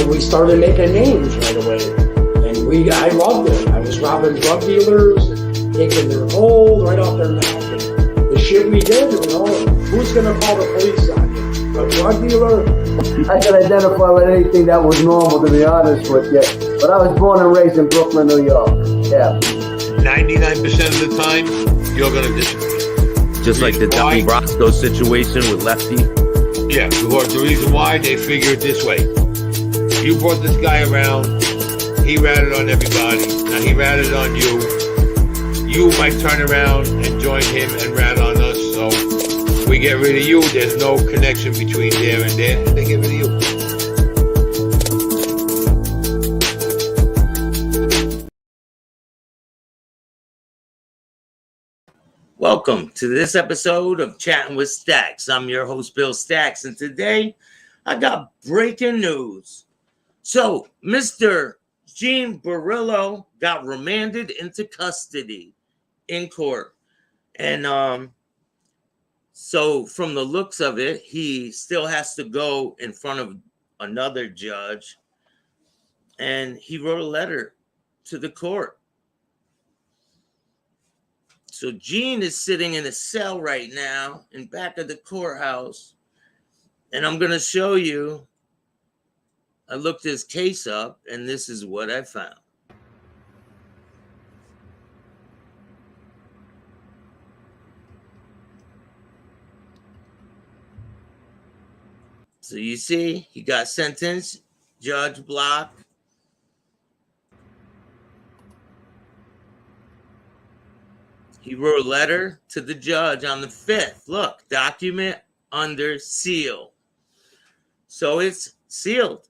we started making names right away. And I loved it. I was robbing drug dealers, taking their gold right off their neck. And the shit we did, who's going to call the police on you? A drug dealer? I can identify with anything that was normal, to be honest with you. But I was born and raised in Brooklyn, New York. Yeah. 99% of the time, you're going to disagree. Just like the Donnie Brasco situation with Lefty. Yeah, because the reason why, they figure it this way. You brought this guy around, he ratted on everybody, now he ratted on you. You might turn around and join him and rat on us, so we get rid of you. There's no connection between there and there, and they get rid of you. Welcome to this episode of Chatting with Staxx. I'm your host, Bill Staxx, and today I got breaking news. So, Mr. Gene Borrello got remanded into custody in court. And so from the looks of it, he still has to go in front of another judge. And he wrote a letter to the court. So Gene is sitting in a cell right now in back of the courthouse. And I'm going to show you. I looked his case up, and this is what I found. So you see, he got sentenced, Judge Block. He wrote a letter to the judge on the 5th. Look, document under seal. So it's sealed.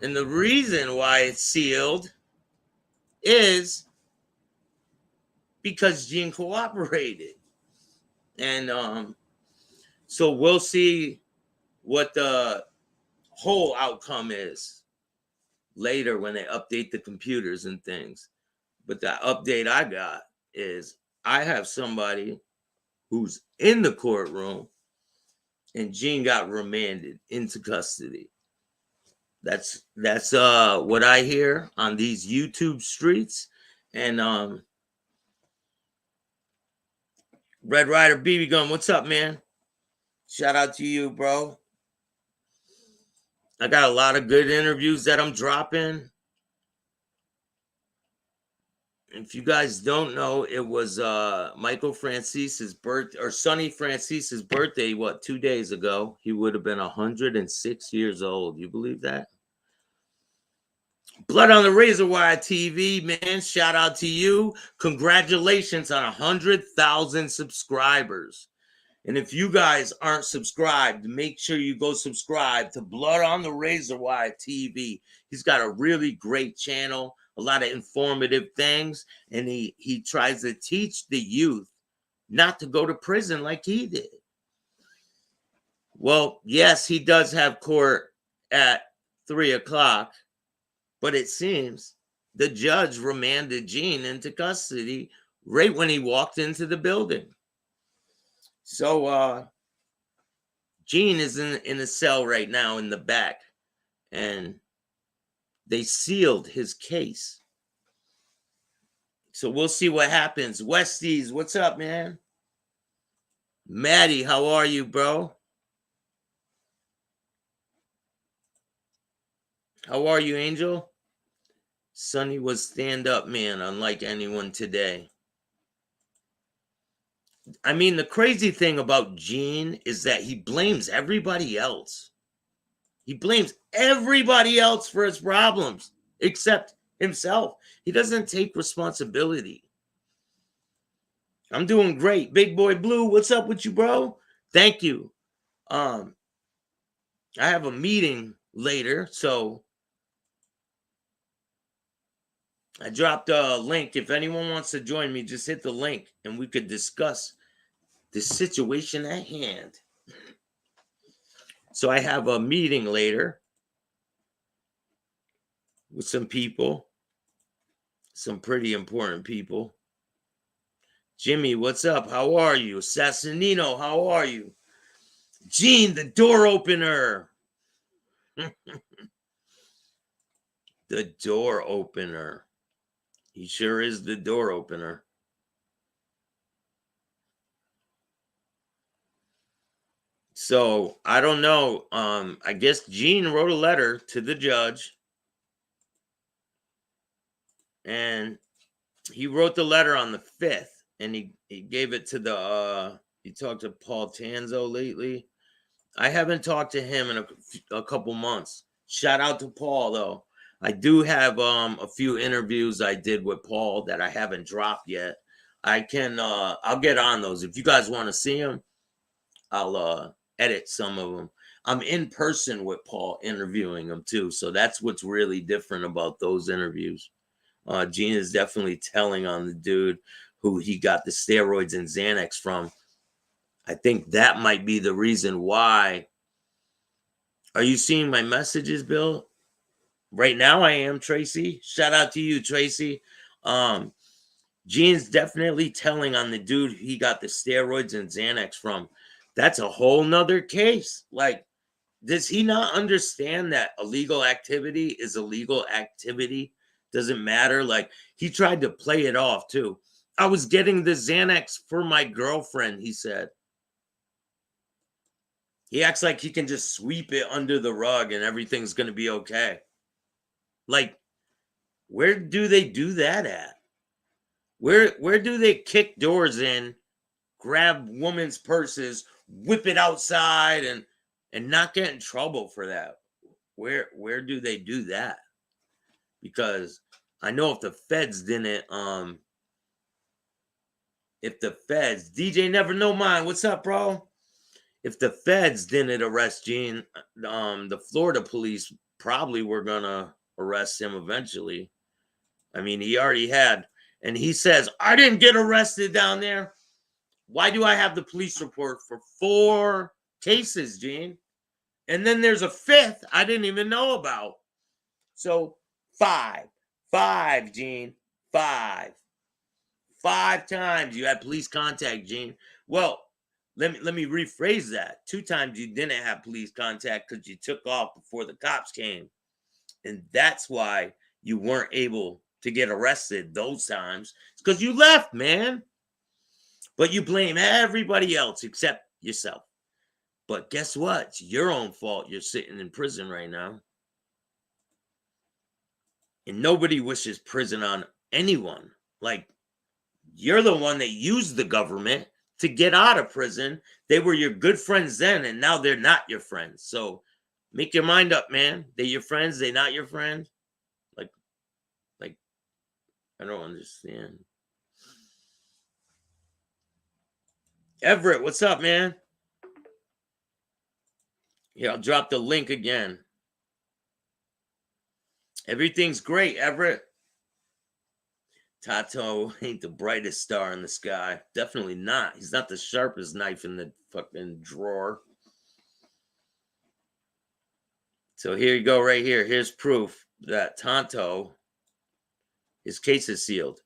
And the reason why it's sealed is because Gene cooperated. And so we'll see what the whole outcome is later when they update the computers and things. But the update I got is I have somebody who's in the courtroom and Gene got remanded into custody. That's what I hear on these YouTube streets. And Red Rider BB Gun, what's up, man? Shout out to you, bro. I got a lot of good interviews that I'm dropping. If you guys don't know, it was Michael Francis's birthday, or Sonny Francis's birthday, 2 days ago. He would have been 106 years old. You believe that? Blood on the Razor Wire TV, man. Shout out to you. Congratulations on 100,000 subscribers. And if you guys aren't subscribed, make sure you go subscribe to Blood on the Razor Wire TV. He's got a really great channel. A lot of informative things, and he tries to teach the youth not to go to prison like he did. Well, yes, he does have court at 3 o'clock, but it seems the judge remanded Gene into custody right when he walked into the building. So Gene is in a cell right now in the back, and they sealed his case. So we'll see what happens. Westies, what's up, man? Maddie, how are you, bro? How are you, Angel? Sonny was stand-up man, unlike anyone today. I mean, the crazy thing about Gene is that he blames everybody else. He blames everybody else for his problems except himself. He doesn't take responsibility. I'm doing great. Big Boy Blue, what's up with you, bro? Thank you. I have a meeting later, so I dropped a link. If anyone wants to join me, just hit the link and we could discuss the situation at hand. So I have a meeting later with some people, some pretty important people. Jimmy, what's up? How are you? Assassinino, how are you? Gene, the door opener. The door opener. He sure is the door opener. So I don't know. I guess Gene wrote a letter to the judge, and he wrote the letter on the 5th, and he gave it to the he talked to Paul Tanzo lately. I haven't talked to him in a couple months. Shout out to Paul though. I do have a few interviews I did with Paul that I haven't dropped yet. I can I'll get on those. If you guys want to see them, I'll edit some of them. I'm in person with Paul interviewing him too, so that's what's really different about those interviews. Gene is definitely telling on the dude who he got the steroids and Xanax from. I think that might be the reason why. Are you seeing my messages, Bill? Right now I am, Tracy. Shout out to you, Tracy. Gene's definitely telling on the dude he got the steroids and Xanax from. That's a whole nother case. Like, does he not understand that illegal activity is illegal activity? Doesn't matter. Like, he tried to play it off too. I was getting the Xanax for my girlfriend, he said. He acts like he can just sweep it under the rug and everything's going to be okay. Like, where do they do that at? Where do they kick doors in, grab women's purses, whip it outside, and not get in trouble for that? Where do they do that? Because I know if the feds didn't, DJ Never Know Mine, what's up, bro? If the feds didn't arrest Gene, the Florida police probably were gonna arrest him eventually. I mean, he already had, and he says, I didn't get arrested down there. Why do I have the police report for 4 cases, Gene? And then there's a 5th I didn't even know about. So 5, Gene, 5 times you had police contact, Gene. Well, let me rephrase that. 2 times you didn't have police contact because you took off before the cops came. And that's why you weren't able to get arrested those times. It's because you left, man. But you blame everybody else except yourself. But guess what? It's your own fault you're sitting in prison right now. And nobody wishes prison on anyone. Like, you're the one that used the government to get out of prison. They were your good friends then, and now they're not your friends. So make your mind up, man. They're your friends, they're not your friends. Like, I don't understand. Everett, what's up, man? Here, I'll drop the link again. Everything's great, Everett. Tato ain't the brightest star in the sky. Definitely not. He's not the sharpest knife in the fucking drawer. So here you go right here. Here's proof that Tonto, his case is sealed.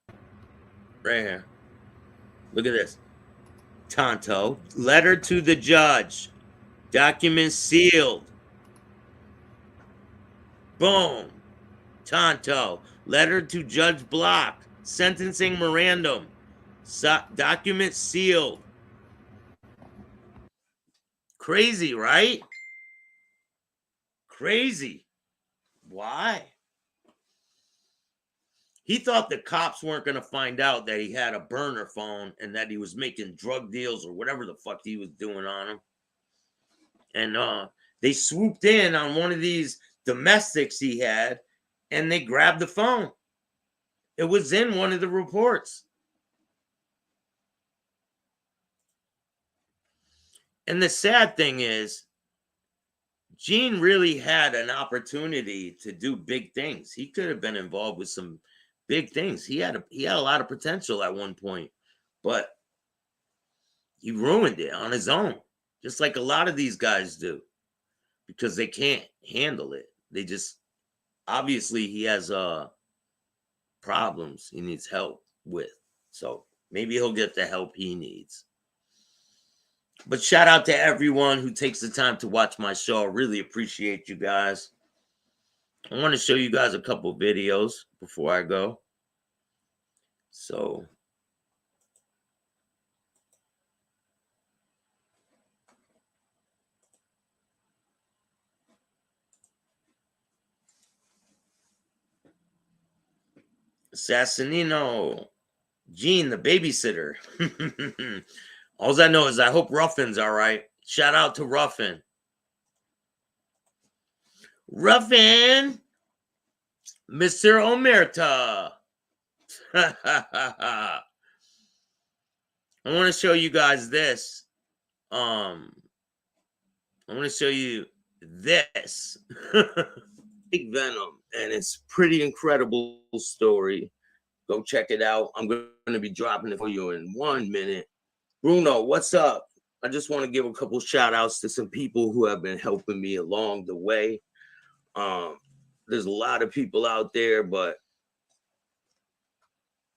Right here. Look at this. Tonto, letter to the judge. Document sealed. Boom. Tonto, letter to Judge Block. Sentencing memorandum. Document sealed. Crazy, right? Crazy. Why? He thought the cops weren't going to find out that he had a burner phone and that he was making drug deals or whatever the fuck he was doing on him. And they swooped in on one of these domestics he had, and they grabbed the phone. It was in one of the reports. And the sad thing is, Gene really had an opportunity to do big things. He could have been involved with some big things. He had a lot of potential at one point, but he ruined it on his own, just like a lot of these guys do, because they can't handle it. They just, obviously he has problems he needs help with. So maybe he'll get the help he needs. But shout out to everyone who takes the time to watch my show. I really appreciate you guys. I want to show you guys a couple videos before I go. So Assassinino, Gene, the babysitter. All I know is I hope Ruffin's all right. Shout out to Ruffin. Ruffin, Mr. Omerta. I want to show you guys this. I want to show you this. Big Venom, and it's pretty incredible story. Go check it out. I'm going to be dropping it for you in 1 minute. Bruno, what's up? I just want to give a couple shout outs to some people who have been helping me along the way. There's a lot of people out there, but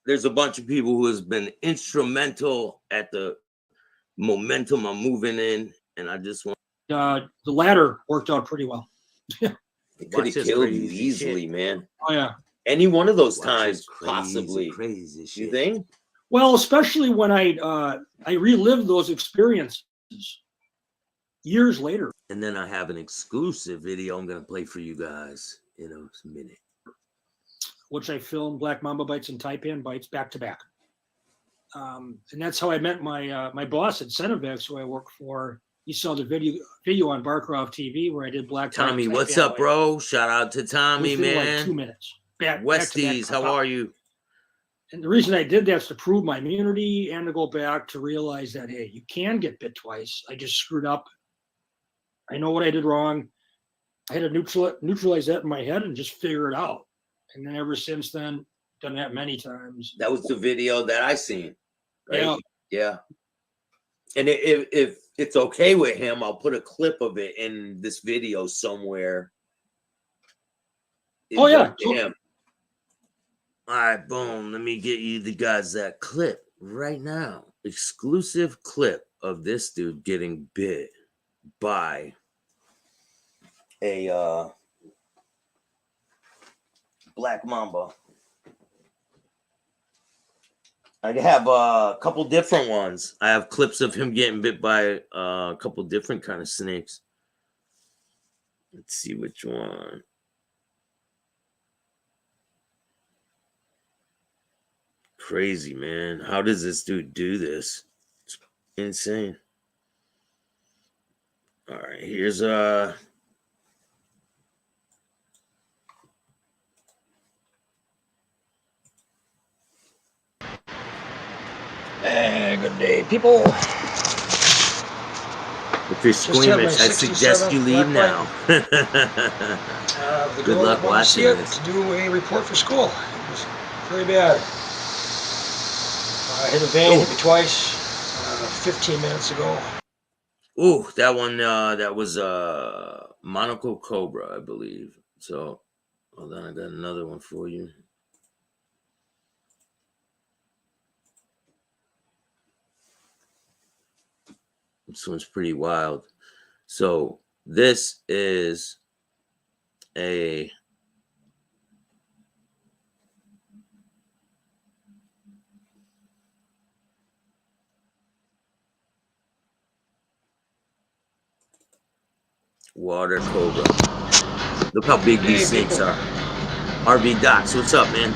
there's a bunch of people who has been instrumental at the momentum I'm moving in, and I just want The ladder worked out pretty well. it could have killed you easily, man. Oh yeah. Any one of those Watch times, this crazy, possibly. crazy shit. You think? Well, especially when I relived those experiences years later. And then I have an exclusive video I'm gonna play for you guys in a minute. Which I filmed Black Mamba bites and Taipan bites back to back. And that's how I met my boss at Cenevex, who I work for. You saw the video on Barcroft TV where I did Black Tommy, Taipan what's up, bite bro? Shout out to Tommy, within man. like 2 minutes. Back to Westies, back. how are you? And the reason I did that is to prove my immunity and to go back to realize that, hey, you can get bit twice. I just screwed up. I know what I did wrong. I had to neutralize that in my head and just figure it out. And then ever since then, done that many times. That was the video that I seen. Right? Yeah. Yeah. And if it's okay with him, I'll put a clip of it in this video somewhere. Oh, yeah. Up to him. All right, boom. Let me get you the guys that clip right now. Exclusive clip of this dude getting bit by a black mamba. I have a couple different ones. I have clips of him getting bit by a couple different kind of snakes. Let's see which one. Crazy, man. How does this dude do this? It's insane. All right, here's Hey, good day, people. if you're squeamish, I suggest you leave now. Good luck watching this. To do a report for school. It was very bad. I hit a vein, hit me twice, 15 minutes ago. Ooh, that one, that was Monaco Cobra, I believe. So, hold on, I got another one for you. This one's pretty wild. So, this is a water cobra. Look how big these snakes are. RV Docs, what's up, man?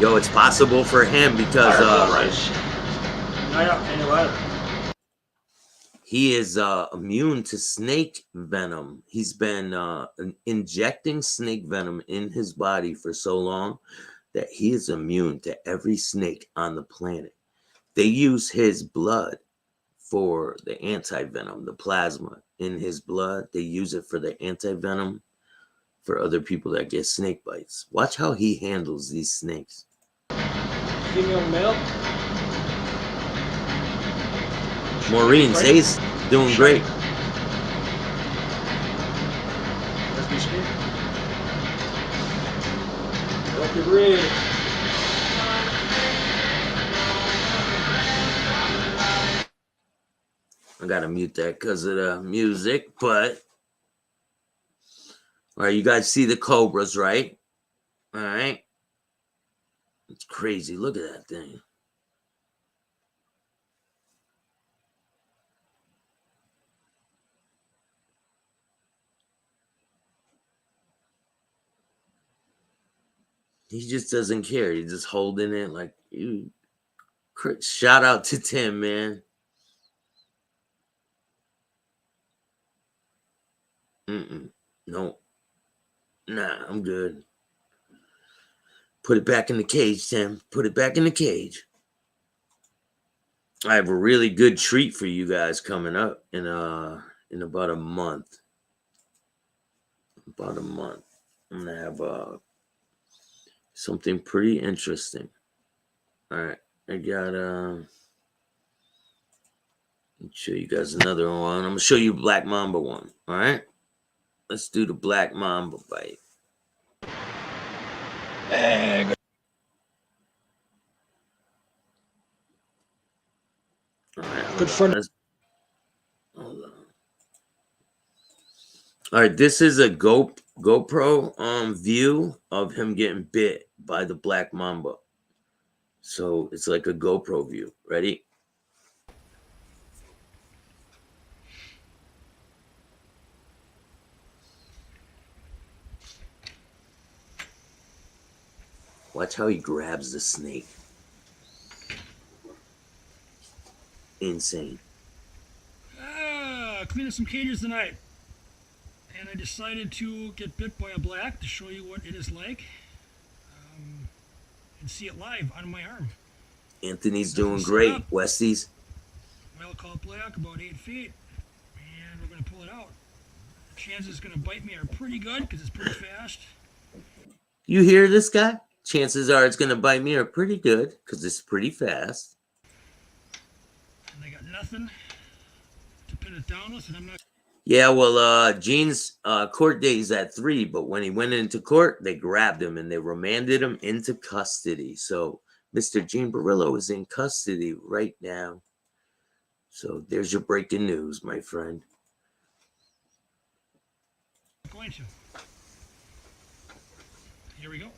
Yo, it's possible for him because he is immune to snake venom. He's been injecting snake venom in his body for so long that he is immune to every snake on the planet. They use his blood for the anti-venom, the plasma in his blood. They use it for the anti-venom for other people that get snake bites. Watch how he handles these snakes. Female, male. Maureen, Zay's doing great. As we speak. Help you breathe. I gotta mute that because of the music, but all right, you guys see the cobras, right? All right. It's crazy. Look at that thing. He just doesn't care. He's just holding it like you. Shout out to Tim, man. No. Nah, I'm good. Put it back in the cage, Tim. Put it back in the cage. I have a really good treat for you guys coming up in about a month. About a month. I'm gonna have something pretty interesting. All right. I got let me show you guys another one. I'm gonna show you Black Mamba one. All right. Let's do the Black Mamba bite. All right, Good friend. Hold on. All right, this is a GoPro view of him getting bit by the Black Mamba. So it's like a GoPro view. Ready? Watch how he grabs the snake. Insane. Cleaning some cages tonight. And I decided to get bit by a black to show you what it is like. And see it live on my arm. Anthony's doing great. Westies. Well called black, about 8 feet. And we're going to pull it out. The chances it's going to bite me are pretty good because it's pretty fast. You hear this guy? Chances are it's going to bite me are pretty good because it's pretty fast. And I got nothing to pin it down with, and I'm not. Yeah, well, Gene's court date is at 3, but when he went into court, they grabbed him and they remanded him into custody. So Mr. Gene Borrello is in custody right now. So there's your breaking news, my friend. I'm going to. Here we go.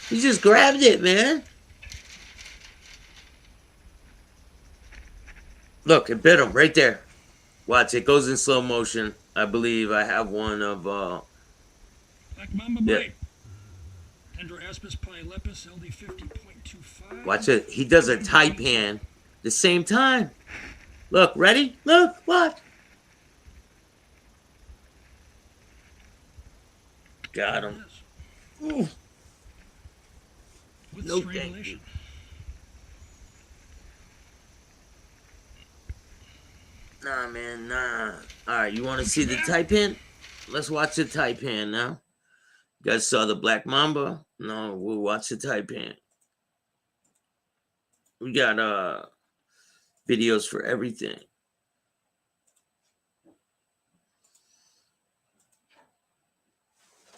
He just grabbed it, man. Look, it bit him right there. Watch, it goes in slow motion. I believe I have one of Black Mamba bite. Dendroaspis polylepis LD 50.25. Watch it. He does a taipan the same time. Look, ready? Look, watch. Got him. Ooh. With No strangulation. thank you. Nah, man, nah. All right, you want to see the taipan? Let's watch the taipan now. You guys saw the Black Mamba? No, we'll watch the taipan. We got videos for everything.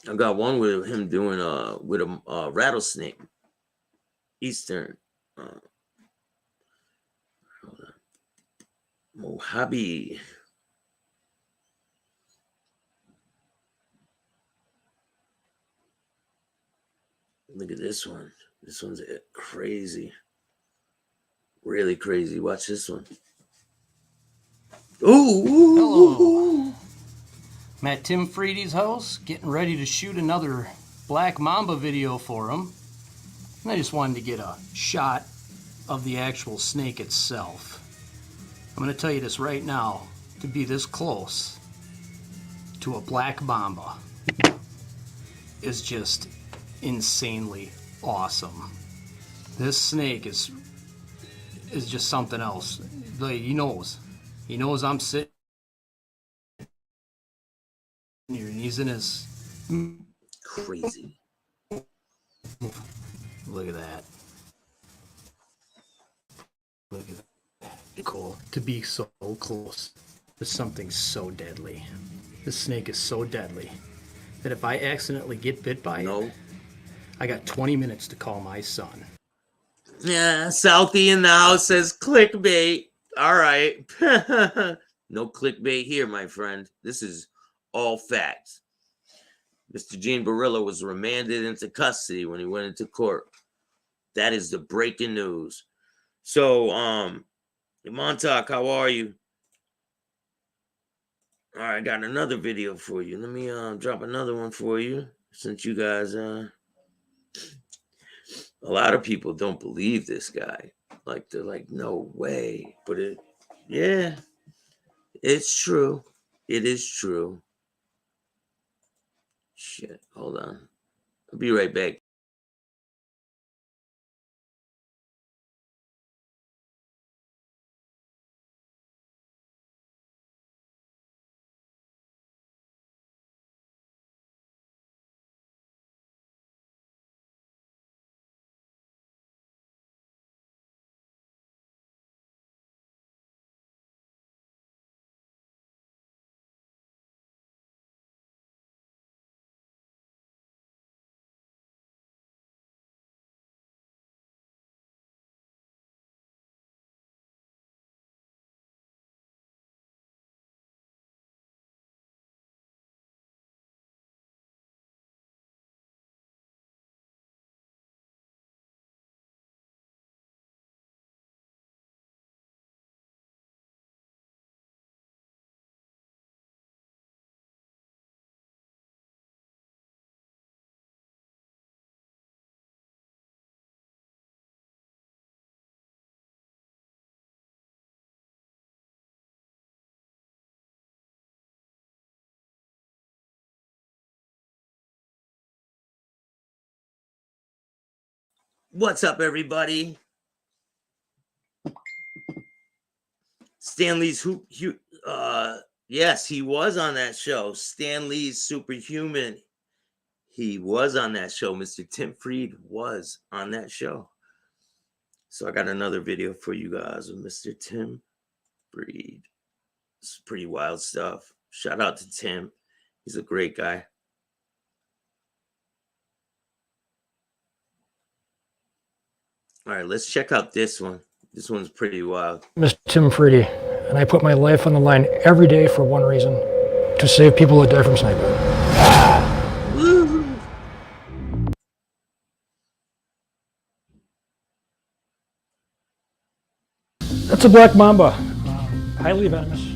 I got one with him doing with a rattlesnake. Eastern. Hold on. Mojave. Look at this one. This one's crazy. Really crazy. Watch this one. Ooh. Hello. I'm at Tim Freedy's house, getting ready to shoot another Black Mamba video for him. And I just wanted to get a shot of the actual snake itself. I'm going to tell you this right now, to be this close to a Black Mamba is just insanely awesome. This snake is just something else. Like, he knows I'm sitting here and he's in his Crazy. Look at that. Look at that. Cool to be so close to something so deadly. This snake is so deadly that if I accidentally get bit by it, I got 20 minutes to call my son. Yeah, Southie in the house says clickbait. All right. No clickbait here, my friend. This is all facts. Mr. Gene Borrello was remanded into custody when he went into court. That is the breaking news. So, Montauk, how are you? All right, I got another video for you. Let me drop another one for you, since you guys a lot of people don't believe this guy. Like, they're like, no way. But yeah, it's true. It is true. Shit, hold on. I'll be right back. What's up, everybody? Stan Lee's yes, he was on that show. Stan Lee's Superhuman. He was on that show. Mr. Tim Fried was on that show. So I got another video for you guys of Mr. Tim Fried. It's pretty wild stuff. Shout out to Tim. He's a great guy. All right, let's check out this one. This one's pretty wild. Mr. Tim Fried, and I put my life on the line every day for one reason: to save people that die from sniping. Woo! That's a black mamba, highly venomous,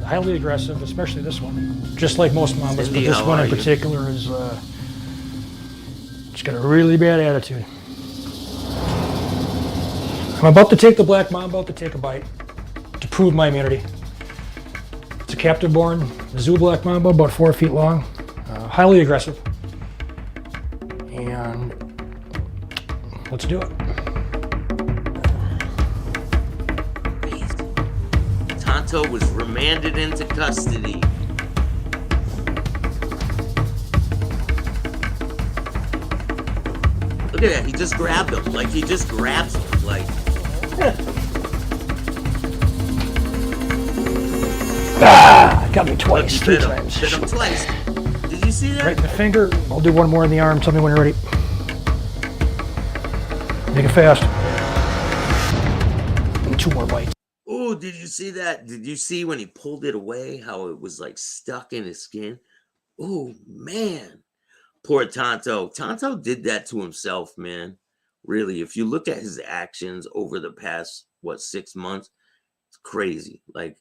highly aggressive, especially this one. Just like most mambas, Cindy, but this one in particular is it's got a really bad attitude. I'm about to take the black mamba out to take a bite to prove my immunity. It's a captive-born zoo black mamba, about 4 feet long, highly aggressive, and let's do it. Tonto was remanded into custody. Look at that. He just grabbed him. Like, he just grabs him. Like. Got me twice, three times. Bit him twice. Did you see that? Right in the finger. I'll do one more in the arm. Tell me when you're ready. Make it fast. And 2 more bites. Oh, did you see that? Did you see when he pulled it away, how it was like stuck in his skin? Oh, man. Poor Tonto. Tonto did that to himself, man. Really, if you look at his actions over the past, 6 months, it's crazy. Like,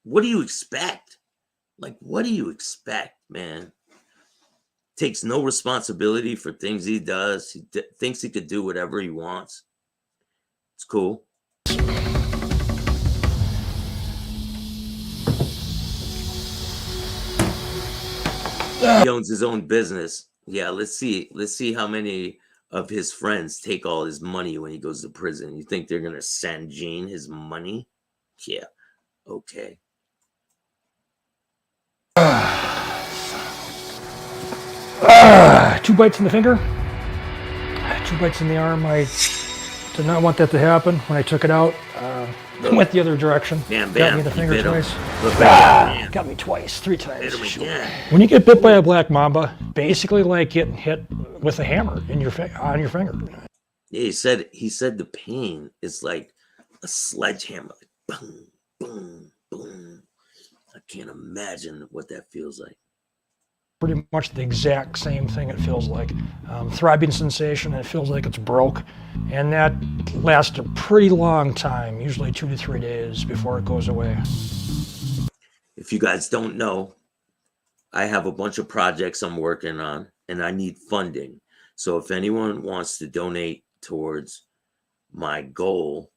what do you expect? Like, what do you expect, man? Takes no responsibility for things he does. He thinks he could do whatever he wants. It's cool. He owns his own business. Yeah, let's see how many of his friends take all his money when he goes to prison. You think they're gonna send Gene his money? Yeah. Okay. 2 bites in the finger, 2 bites in the arm. I did not want that to happen. When I took it out, went the other direction. Damn, got me in the finger twice. Got me twice, 3 times. When you get bit by a black mamba, basically like getting hit with a hammer in your on your finger. he said the pain is like a sledgehammer, like boom, boom, boom. I can't imagine what that feels like. Pretty much the exact same thing it feels like. Throbbing sensation, it feels like it's broke. And that lasts a pretty long time, usually 2 to 3 days before it goes away. If you guys don't know, I have a bunch of projects I'm working on and I need funding. So if anyone wants to donate towards my goal,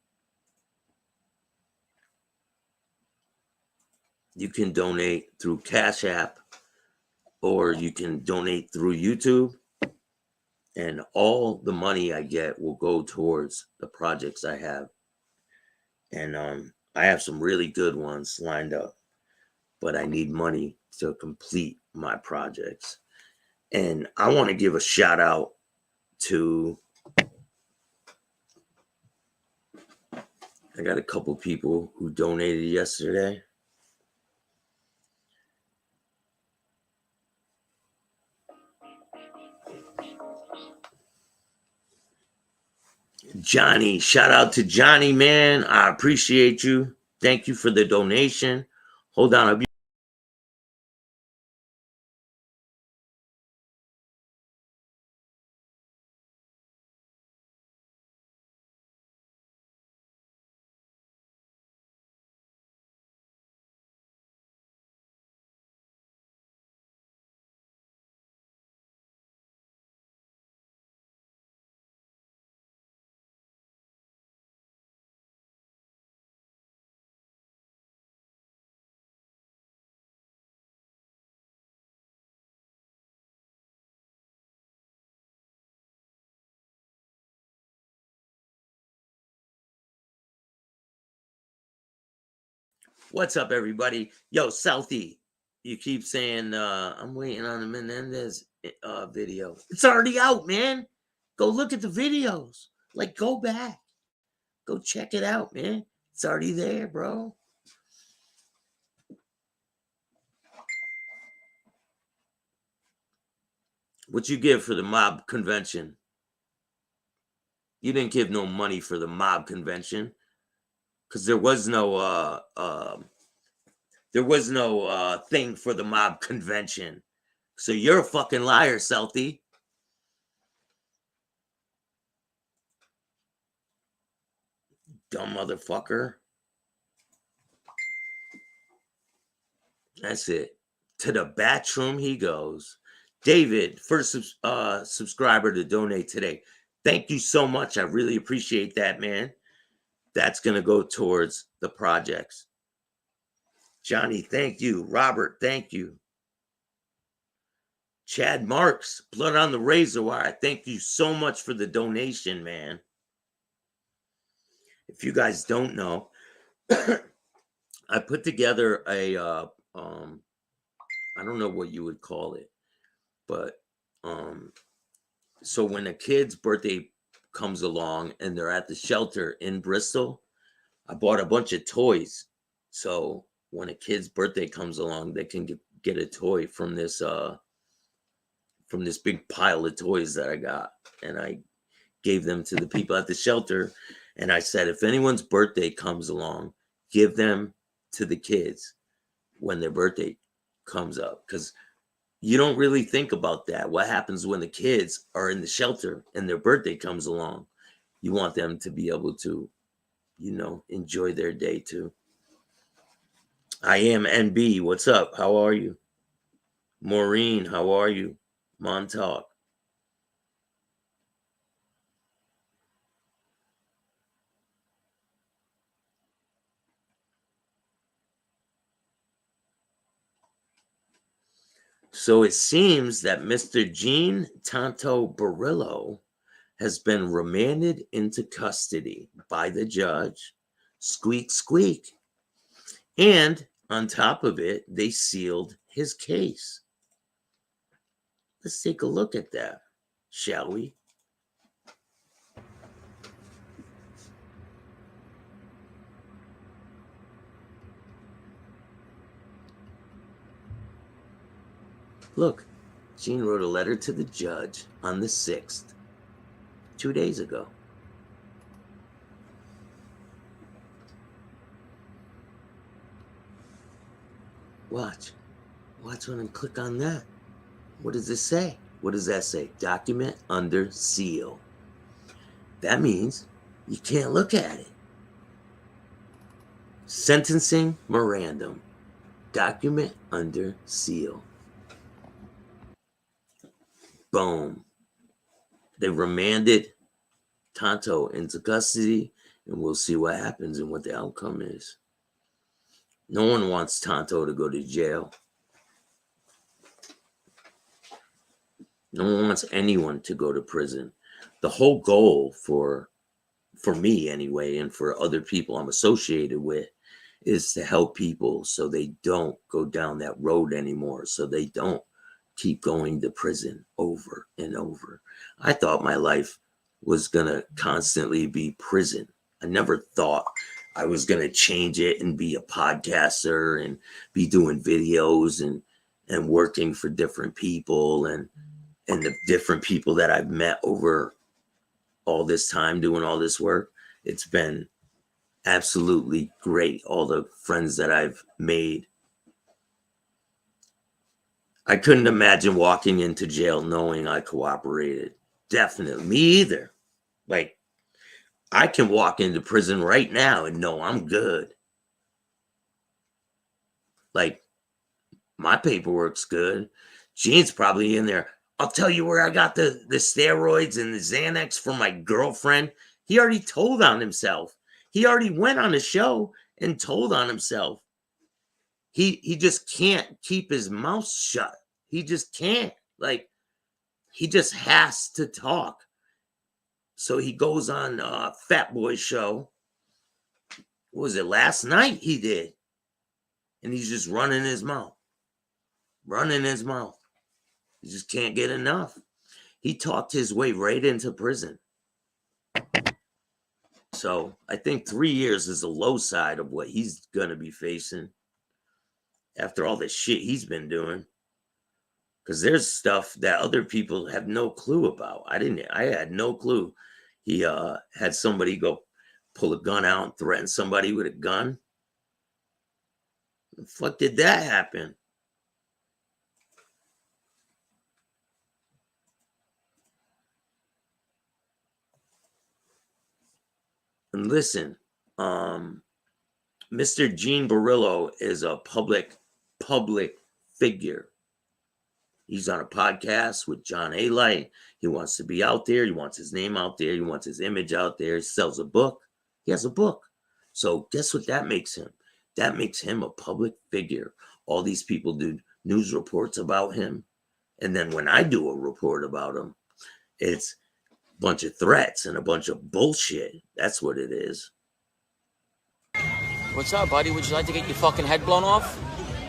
you can donate through Cash App or you can donate through YouTube. And all the money I get will go towards the projects I have. And I have some really good ones lined up, but I need money to complete my projects. And I want to give a shout out to, I got a couple people who donated yesterday. Johnny, shout out to Johnny, man. I appreciate you. Thank you for the donation. Hold on, I'll be What's up, everybody? Yo, Southie, you keep saying I'm waiting on the Menendez video. It's already out, man. Go look at the videos. Like, go back. Go check it out, man. It's already there, bro. What you give for the mob convention? You didn't give no money for the mob convention because there was no thing for the mob convention. So you're a fucking liar, Southie. Dumb motherfucker. That's it. To the bathroom he goes. David, first subscriber to donate today. Thank you so much. I really appreciate that, man. That's going to go towards the projects. Johnny, thank you. Robert, thank you. Chad Marks, Blood on the Razor Wire. Thank you so much for the donation, man. If you guys don't know, I put together a, I don't know what you would call it, but so when a kid's birthday comes along and they're at the shelter in Bristol, I bought a bunch of toys. So when a kid's birthday comes along, they can get a toy from this big pile of toys that I got. And I gave them to the people at the shelter. And I said, if anyone's birthday comes along, give them to the kids when their birthday comes up. Because you don't really think about that. What happens when the kids are in the shelter and their birthday comes along? You want them to be able to, enjoy their day too. I am NB. What's up? How are you? Maureen, how are you? Montauk. So it seems that Mr. Gene Tanto Borrello has been remanded into custody by the judge. Squeak, squeak. And on top of it, they sealed his case. Let's take a look at that, shall we? Look, Gene wrote a letter to the judge on the 6th, 2 days ago. Watch. Watch when I click on that. What does it say? What does that say? Document under seal. That means you can't look at it. Sentencing memorandum. Document under seal. Boom. They remanded Tonto into custody, and we'll see what happens and what the outcome is. No one wants Tonto to go to jail. No one wants anyone to go to prison. The whole goal for me anyway, and for other people I'm associated with, is to help people so they don't go down that road anymore, so they don't keep going to prison over and over. I thought my life was going to constantly be prison. I never thought I was going to change it and be a podcaster and be doing videos and working for different people and the different people that I've met over all this time doing all this work. It's been absolutely great. All the friends that I've made. I couldn't imagine walking into jail knowing I cooperated. Definitely. Me either. Like, I can walk into prison right now and know I'm good. Like, my paperwork's good. Gene's probably in there. I'll tell you where I got the steroids and the Xanax from my girlfriend. He already told on himself. He already went on a show and told on himself. He just can't keep his mouth shut. He just can't. Like, he just has to talk. So he goes on Fat Boy's show. What was it? Last night he did. And he's just running his mouth. Running his mouth. He just can't get enough. He talked his way right into prison. So I think 3 years is the low side of what he's going to be facing after all the shit he's been doing. Because there's stuff that other people have no clue about. I had no clue. He had somebody go pull a gun out and threaten somebody with a gun. The fuck did that happen? And listen, Mr. Gene Borrello is a public figure. He's on a podcast with John A. Light. He wants to be out there. He wants his name out there. He wants his image out there. He sells a book. He has a book. So guess what that makes him? That makes him a public figure. All these people do news reports about him. And then when I do a report about him, it's a bunch of threats and a bunch of bullshit. That's what it is. What's up, buddy? Would you like to get your fucking head blown off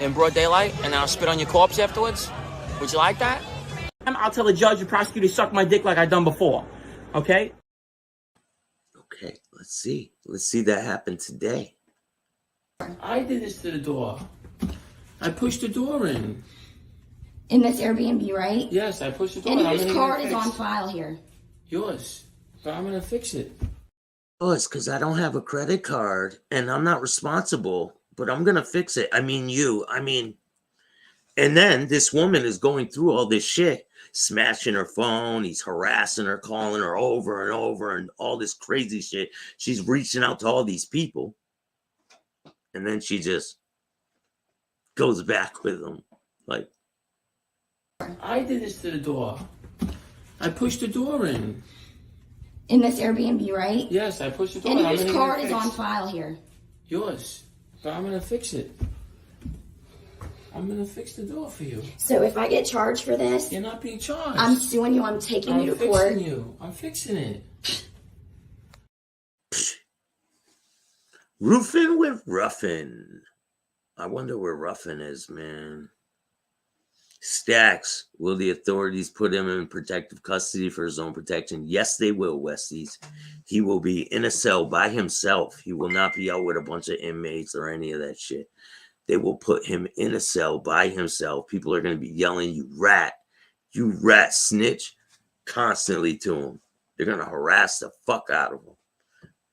in broad daylight and I'll spit on your corpse afterwards? Would you like that? I'll tell the judge and prosecutor to suck my dick like I done before. Okay? Okay, let's see. Let's see that happen today. I did this to the door. I pushed the door in. In this Airbnb, right? Yes, I pushed the door And in. whose card is on file here? Yours. But I'm gonna fix it. Oh, it's because I don't have a credit card and I'm not responsible, but I'm going to fix it. And then this woman is going through all this shit, smashing her phone. He's harassing her, calling her over and over and all this crazy shit. She's reaching out to all these people. And then she just goes back with them. Like, I did this to the door. I pushed the door in. In this Airbnb, right? Yes, I pushed the door And in. whose card is on file here? Yours. But I'm gonna fix it. I'm gonna fix the door for you. So if I get charged for this, You're not being charged. I'm suing you. I'm taking you to court. I'm fixing it. Roofing with Ruffin. I wonder where Ruffin is, man. Staxx, will the authorities put him in protective custody for his own protection? Yes, they will, Westies. He will be in a cell by himself. He will not be out with a bunch of inmates or any of that shit. They will put him in a cell by himself. People are going to be yelling, you rat, snitch, constantly to him. They're going to harass the fuck out of him.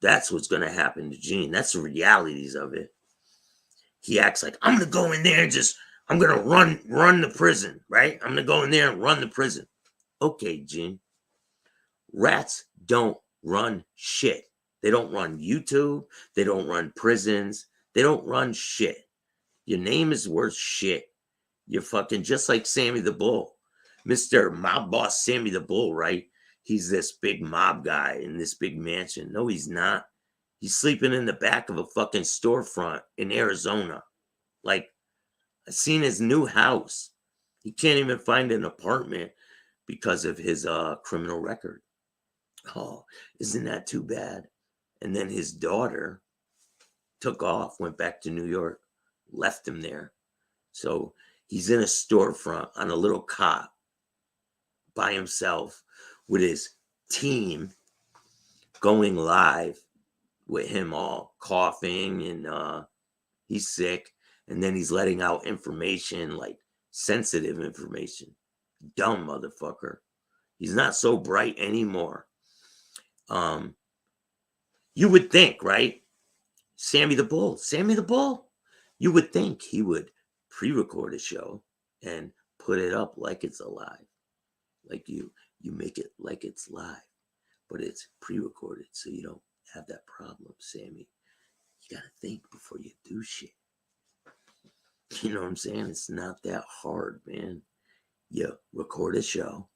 That's what's going to happen to Gene. That's the realities of it. he acts like, I'm gonna go in there and I'm gonna run the prison, right? I'm gonna go in there and run the prison. Okay, Gene. Rats don't run shit. They don't run YouTube. They don't run prisons. They don't run shit. Your name is worth shit. You're fucking just like Sammy the Bull. Mr. Mob Boss Sammy the Bull, right? He's this big mob guy in this big mansion. No, he's not. He's sleeping in the back of a fucking storefront in Arizona. Like, I've seen his new house. He can't even find an apartment because of his criminal record. Oh, isn't that too bad? And then his daughter took off, went back to New York, left him there. So he's in a storefront on a little cot by himself with his team going live with him all coughing and he's sick. And then he's letting out information, like sensitive information. Dumb motherfucker. He's not so bright anymore. You would think, right? Sammy the Bull, you would think he would pre-record a show and put it up like it's alive. Like you make it like it's live, but it's pre-recorded, so you don't have that problem, Sammy. You gotta think before you do shit. You know what I'm saying? It's not that hard, man. You record a show,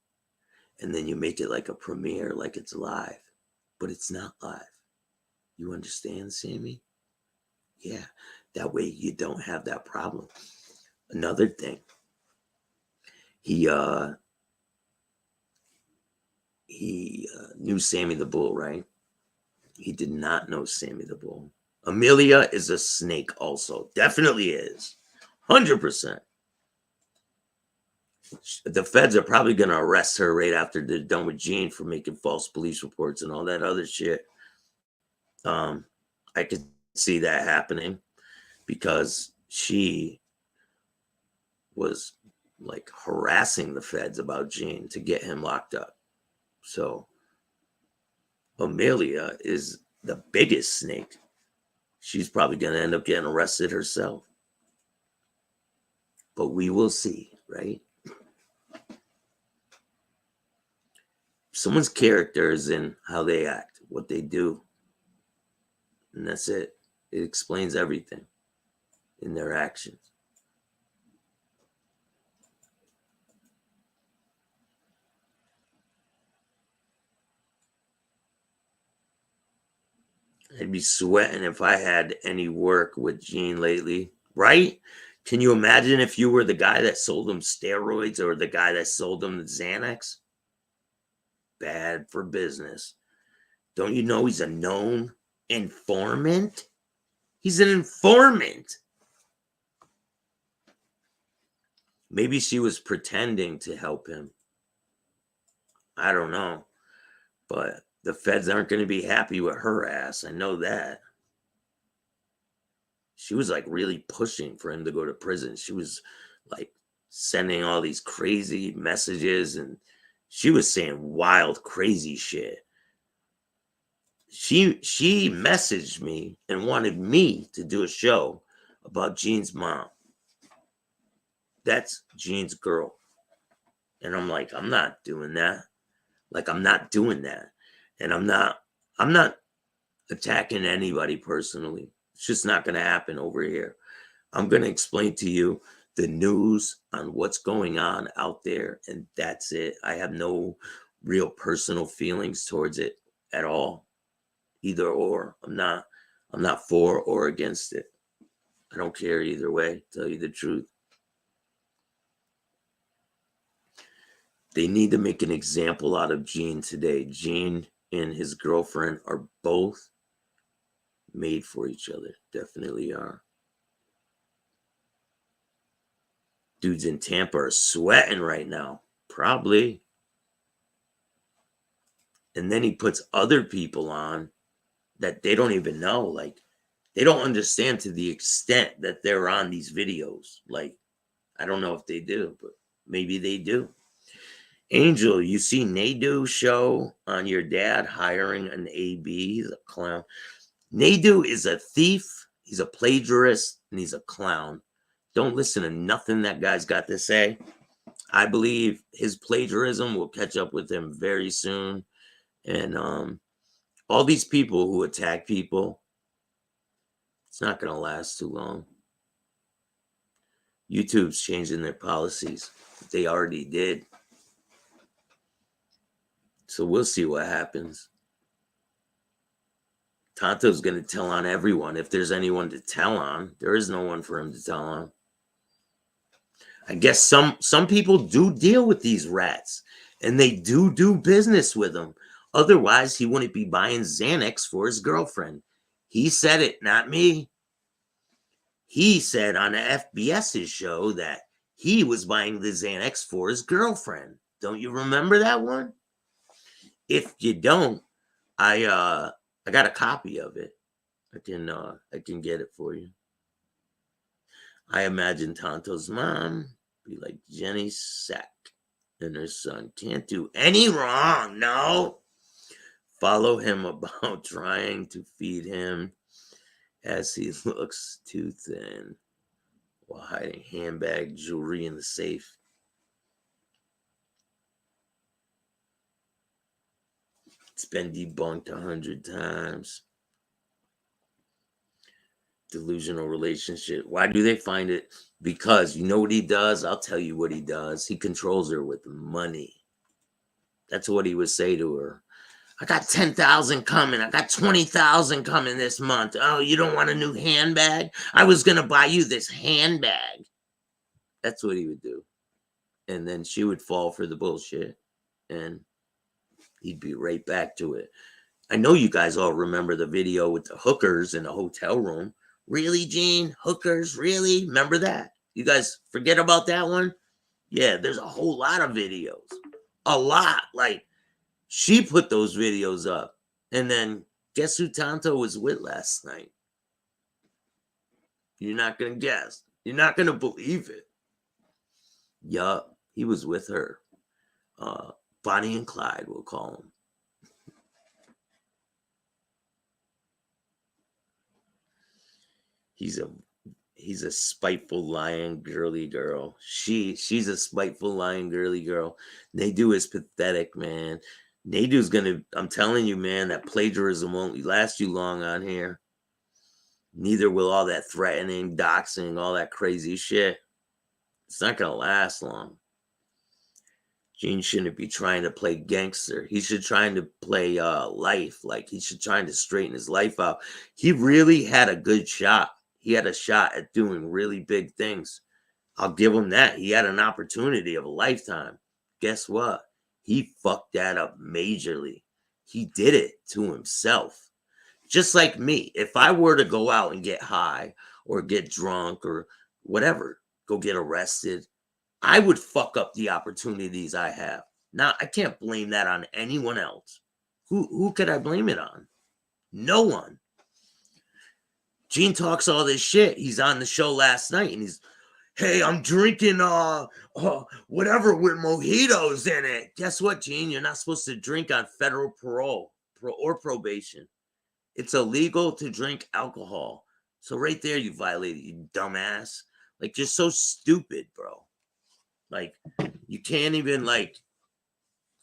and then you make it like a premiere, like it's live, but it's not live. You understand, Sammy? Yeah, that way you don't have that problem. Another thing, he knew Sammy the Bull, right? He did not know Sammy the Bull. Amelia is a snake also. Definitely is. 100%. The feds are probably going to arrest her right after they're done with Gene for making false police reports and all that other shit. I could see that happening because she was like harassing the feds about Gene to get him locked up. So Amelia is the biggest snake. She's probably going to end up getting arrested herself. But we will see, right? Someone's character is in how they act, what they do. And that's it. It explains everything in their actions. I'd be sweating if I had any work with Gene lately, right? Can you imagine if you were the guy that sold him steroids or the guy that sold him the Xanax? Bad for business. Don't you know he's a known informant? He's an informant. Maybe she was pretending to help him. I don't know. But the feds aren't going to be happy with her ass. I know that. She was like really pushing for him to go to prison. She was like sending all these crazy messages and she was saying wild, crazy shit. She messaged me and wanted me to do a show about Gene's mom. That's Gene's girl. And I'm like, I'm not doing that. Like, I'm not doing that. And I'm not attacking anybody personally. It's just not going to happen over here. I'm going to explain to you the news on what's going on out there. And that's it. I have no real personal feelings towards it at all. Either or. I'm not for or against it. I don't care either way, to tell you the truth. They need to make an example out of Gene today. Gene and his girlfriend are both made for each other. Definitely are. Dudes in Tampa are sweating right now. Probably. And then he puts other people on that they don't even know. Like, they don't understand to the extent that they're on these videos. Like, I don't know if they do, but maybe they do. Angel, you see Nadu show on your dad hiring an AB? He's a clown. Nadu is a thief. He's a plagiarist and he's a clown. Don't listen to nothing that guy's got to say. I believe his plagiarism will catch up with him very soon. And all these people who attack people, it's not going to last too long. YouTube's changing their policies. They already did. So we'll see what happens. Tonto's going to tell on everyone. If there's anyone to tell on, there is no one for him to tell on. I guess some people do deal with these rats, and they do business with them. Otherwise, he wouldn't be buying Xanax for his girlfriend. He said it, not me. He said on the FBS's show that he was buying the Xanax for his girlfriend. Don't you remember that one? If you don't, I got a copy of it. I can get it for you. I imagine Tonto's mom be like Jenny Sack, and her son can't do any wrong. No. Follow him about trying to feed him as he looks too thin while hiding handbag jewelry in the safe. It's been debunked 100 times. Delusional relationship. Why do they find it? Because you know what he does? I'll tell you what he does. He controls her with money. That's what he would say to her. I got 10,000 coming. I got 20,000 coming this month. Oh, you don't want a new handbag? I was going to buy you this handbag. That's what he would do. And then she would fall for the bullshit. And he'd be right back to it. I know you guys all remember the video with the hookers in the hotel room. Really, Gene? Hookers? Really? Remember that? You guys forget about that one? Yeah, there's a whole lot of videos. A lot. Like, she put those videos up. And then guess who Tonto was with last night? You're not going to guess. You're not going to believe it. Yup, he was with her. Bonnie and Clyde, we'll call them. He's a spiteful, lying, girly girl. She's a spiteful, lying, girly girl. Nadu is pathetic, man. Nadu's gonna, I'm telling you, man, that plagiarism won't last you long on here. Neither will all that threatening, doxing, all that crazy shit. It's not gonna last long. Gene shouldn't be trying to play gangster. He should try to play life. Like, he should try to straighten his life out. He really had a good shot. He had a shot at doing really big things. I'll give him that. He had an opportunity of a lifetime. Guess what? He fucked that up majorly. He did it to himself. Just like me. If I were to go out and get high or get drunk or whatever, go get arrested, I would fuck up the opportunities I have. Now, I can't blame that on anyone else. Who could I blame it on? No one. Gene talks all this shit. He's on the show last night and he's, hey, I'm drinking whatever with mojitos in it. Guess what, Gene? You're not supposed to drink on federal parole or probation. It's illegal to drink alcohol. So right there, you violated, you dumbass. Like, you're so stupid, bro. Like, you can't even, like,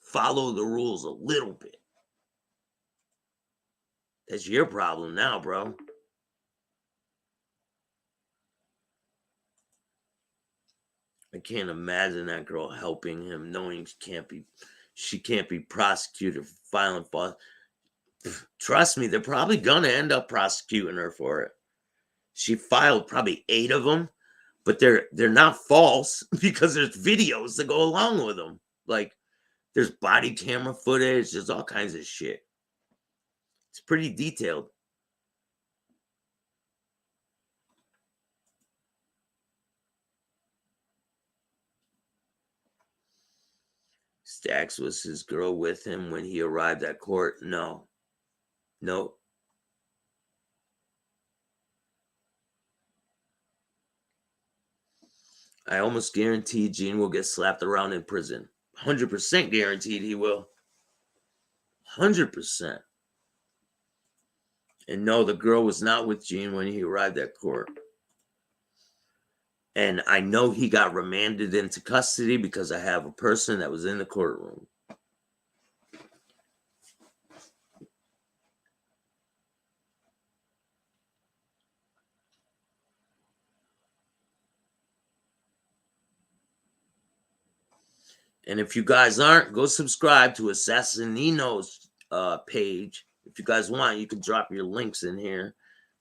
follow the rules a little bit. That's your problem now, bro. I can't imagine that girl helping him, knowing she can't be prosecuted for filing false. Trust me, they're probably gonna end up prosecuting her for it. She filed probably 8 of them, but they're not false because there's videos that go along with them. Like, there's body camera footage, there's all kinds of shit. It's pretty detailed. Staxx, was his girl with him when he arrived at court? No. I almost guarantee Gene will get slapped around in prison. 100% guaranteed he will. 100%. And no, the girl was not with Gene when he arrived at court. And I know he got remanded into custody because I have a person that was in the courtroom. And if you guys aren't, go subscribe to Assassinino's page. If you guys want, you can drop your links in here.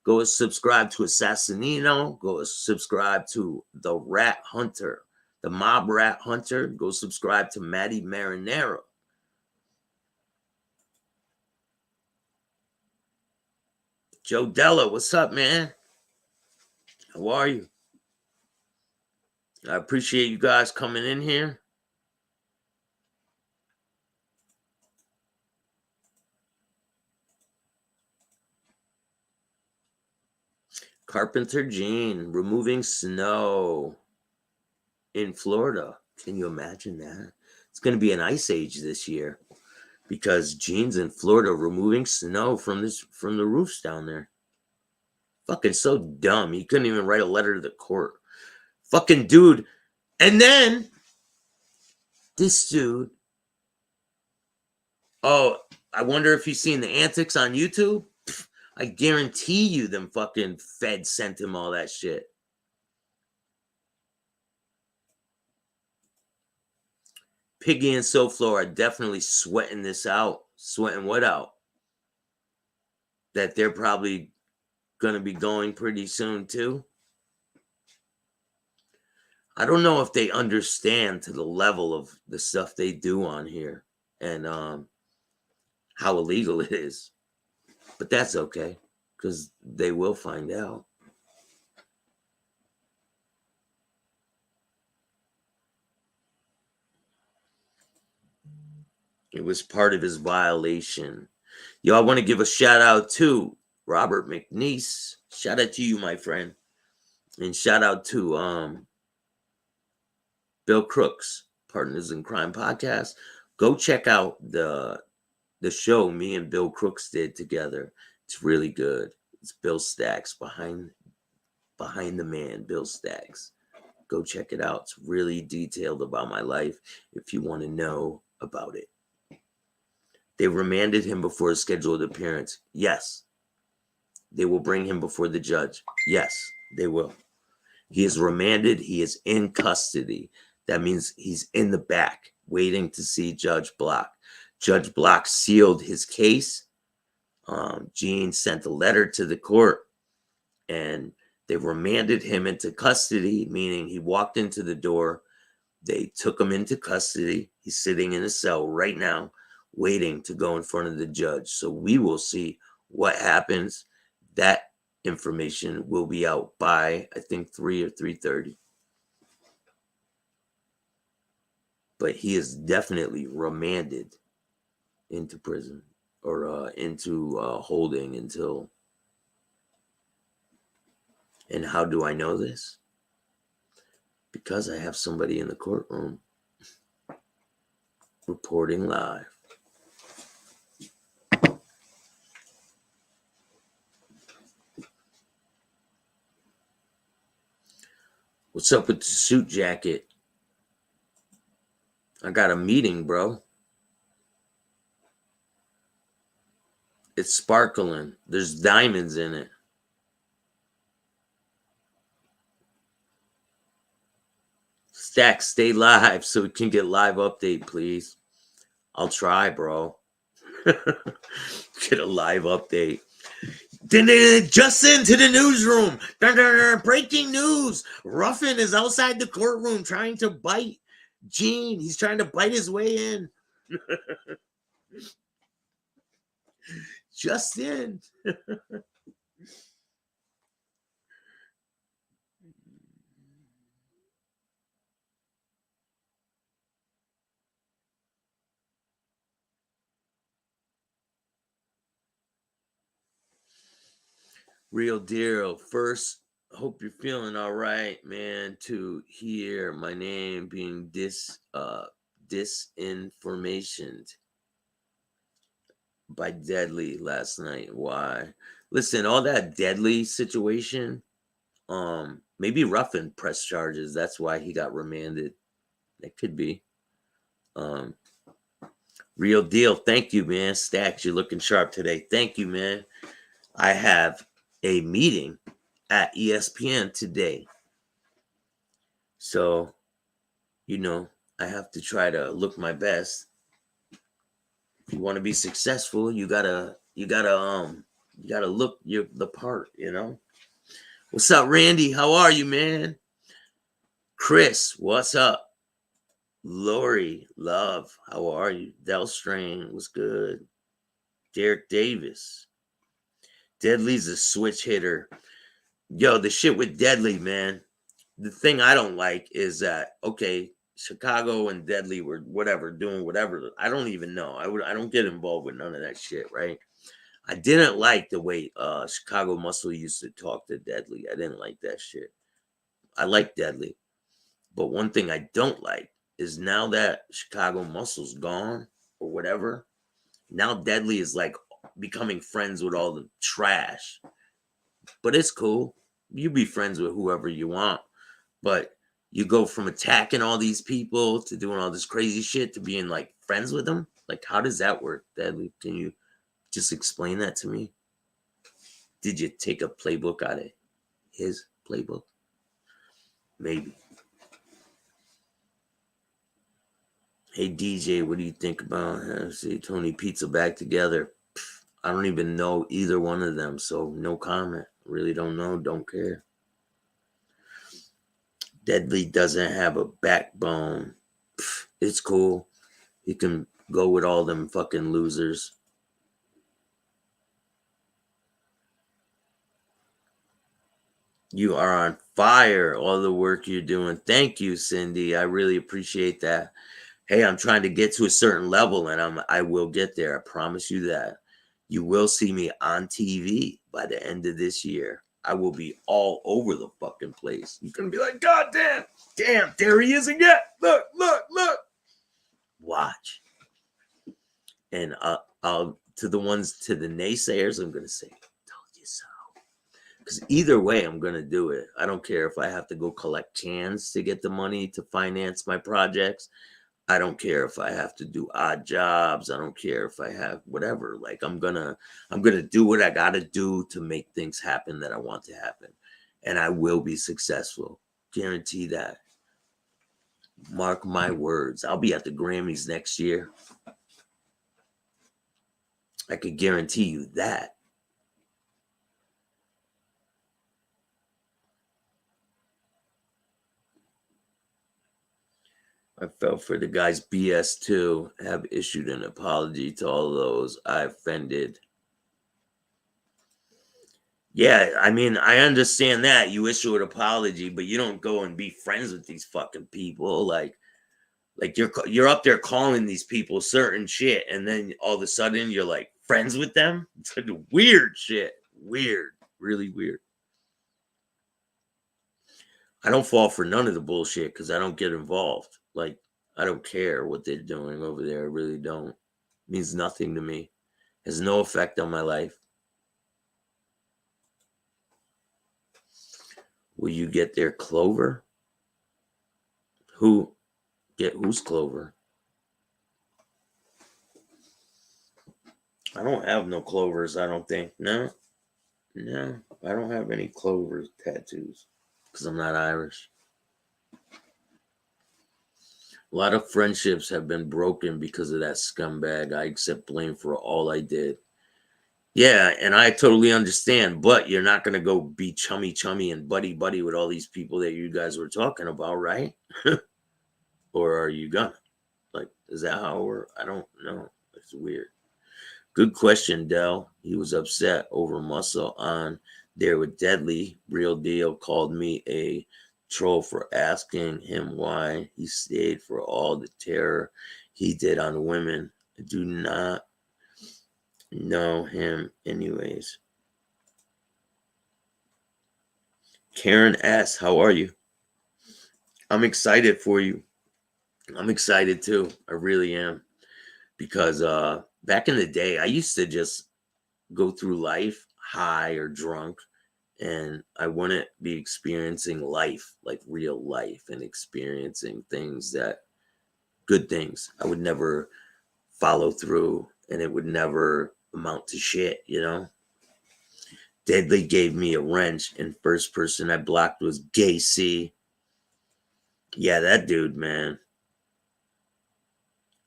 Go subscribe to Assassinino. Go subscribe to the Rat Hunter, the Mob Rat Hunter. Go subscribe to Matty Marinero. Joe Della, what's up, man? How are you? I appreciate you guys coming in here. Carpenter Gene removing snow in Florida. Can you imagine that? It's going to be an ice age this year because Gene's in Florida removing snow from the roofs down there. Fucking so dumb. He couldn't even write a letter to the court. Fucking dude. And then this dude. Oh, I wonder if you've seen the antics on YouTube. I guarantee you them fucking feds sent him all that shit. Piggy and SoFlo are definitely sweating this out. Sweating what out? That they're probably going to be going pretty soon too. I don't know if they understand to the level of the stuff they do on here and how illegal it is. But that's okay, because they will find out. It was part of his violation. Yo, I want to give a shout out to Robert McNeese. Shout out to you, my friend. And shout out to Bill Crooks, Partners in Crime podcast. Go check out the show me and Bill Crooks did together. It's really good. It's Bill Staxx, behind the man, Bill Staxx. Go check it out. It's really detailed about my life if you want to know about it. They remanded him before his scheduled appearance. Yes. They will bring him before the judge. Yes, they will. He is remanded. He is in custody. That means he's in the back waiting to see Judge Block. Judge Block sealed his case. Gene sent a letter to the court and they remanded him into custody, meaning he walked into the door. They took him into custody. He's sitting in a cell right now, waiting to go in front of the judge. So we will see what happens. That information will be out by, I think, 3 or 3:30. But he is definitely remanded into prison or into holding until. And how do I know this? Because I have somebody in the courtroom reporting live. What's up with the suit jacket? I got a meeting, bro. It's sparkling. There's diamonds in it. Staxx, stay live so we can get live update, please. I'll try, bro. Get a live update. Just into the newsroom. Breaking news. Ruffin is outside the courtroom trying to bite Gene. He's trying to bite his way in. Just in. Real deal. First, hope you're feeling all right, man. To hear my name being disinformationed by Deadly last night. Why? Listen, all that deadly situation, maybe Ruffin pressed charges. That's why he got remanded. That could be. Real deal. Thank you, man. Staxx, you're looking sharp today. Thank you, man. I have a meeting at ESPN today. So, you know, I have to try to look my best. If you want to be successful, you gotta look the part, you know. What's up, Randy? How are you, man? Chris, what's up? Lori, love, how are you? Del Strain, what's good? Derek Davis. Deadly's a switch hitter. Yo, the shit with Deadly, man. The thing I don't like is that, okay, Chicago and Deadly were whatever, doing whatever. I don't even know. I don't get involved with none of that shit, right? I didn't like the way Chicago Muscle used to talk to Deadly. I didn't like that shit. I like Deadly. But one thing I don't like is now that Chicago Muscle's gone or whatever, now Deadly is like becoming friends with all the trash. But it's cool. You be friends with whoever you want. But you go from attacking all these people to doing all this crazy shit to being like friends with them. Like, how does that work, Deadly? Can you just explain that to me? Did you take a playbook out of his playbook? Maybe. Hey, DJ, what do you think about see Tony Pizza back together? I don't even know either one of them, so no comment. Really don't know, don't care. Deadly doesn't have a backbone. It's cool. He can go with all them fucking losers. You are on fire, all the work you're doing. Thank you, Cindy. I really appreciate that. Hey, I'm trying to get to a certain level, and I will get there. I promise you that. You will see me on TV by the end of this year. I will be all over the fucking place. You're going to be like, God damn, there he is again. Look. Watch. And I'll to the naysayers, I'm going to say, told you so. Because either way, I'm going to do it. I don't care if I have to go collect cans to get the money to finance my projects. I don't care if I have to do odd jobs. I don't care if I have whatever. Like, I'm gonna do what I gotta do to make things happen that I want to happen. And I will be successful. Guarantee that. Mark my words. I'll be at the Grammys next year. I could guarantee you that. I felt for the guys BS too. Have issued an apology to all those I offended. Yeah, I mean, I understand that you issue an apology, but you don't go and be friends with these fucking people. Like you're up there calling these people certain shit, and then all of a sudden you're like friends with them. It's like weird shit. Weird, really weird. I don't fall for none of the bullshit because I don't get involved. Like, I don't care what they're doing over there. I really don't. It means nothing to me. It has no effect on my life. Will you get their clover? Whose clover? I don't have no clovers, I don't think. No, I don't have any clover tattoos because I'm not Irish. A lot of friendships have been broken because of that scumbag. I accept blame for all I did. Yeah, and I totally understand, but you're not going to go be chummy and buddy with all these people that you guys were talking about, right? Or are you gonna? Like, is that how we're? I don't know. It's weird. Good question, Dell. He was upset over Muscle on there with Deadly. Real deal called me a troll for asking him why he stayed for all the terror he did on women. I do not know him anyways. Karen S., how are you? I'm excited for you. I'm excited too. I really am. Because back in the day, I used to just go through life high or drunk, and I wouldn't be experiencing life, like real life, and experiencing things that good things. I would never follow through, and it would never amount to shit, you know? Deadly gave me a wrench, and first person I blocked was Gay C. Yeah, that dude, man.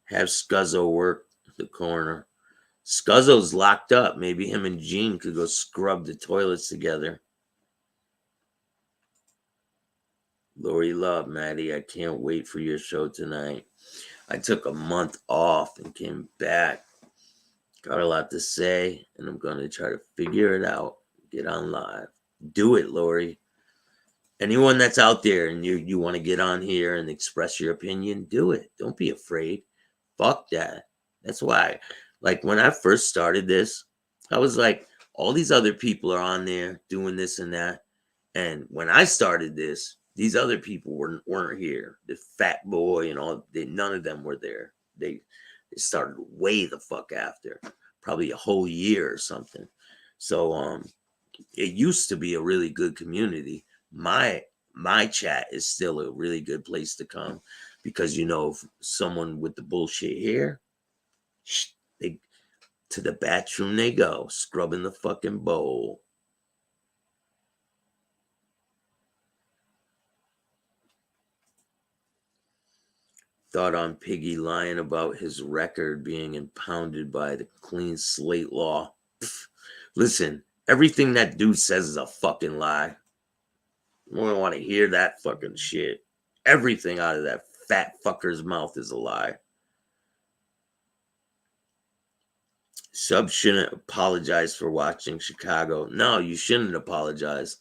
Have Scuzzo work the corner. Scuzzo's locked up. Maybe him and Gene could go scrub the toilets together. Lori Love, Maddie, I can't wait for your show tonight. I took a month off and came back. Got a lot to say, and I'm going to try to figure it out. Get on live. Do it, Lori. Anyone that's out there and you want to get on here and express your opinion, do it. Don't be afraid. Fuck that. That's why, like, when I first started this, I was like, all these other people are on there doing this and that. And when I started this, these other people weren't here. The Fat Boy and all, none of them were there. They started way the fuck after, probably a whole year or something. So it used to be a really good community. My chat is still a really good place to come because, you know, someone with the bullshit hair, they to the bathroom they go, scrubbing the fucking bowl. Thought on Piggy lying about his record being impounded by the clean slate law. Pfft. Listen, everything that dude says is a fucking lie. I don't want to hear that fucking shit. Everything out of that fat fucker's mouth is a lie. Sub shouldn't apologize for watching Chicago. No, you shouldn't apologize.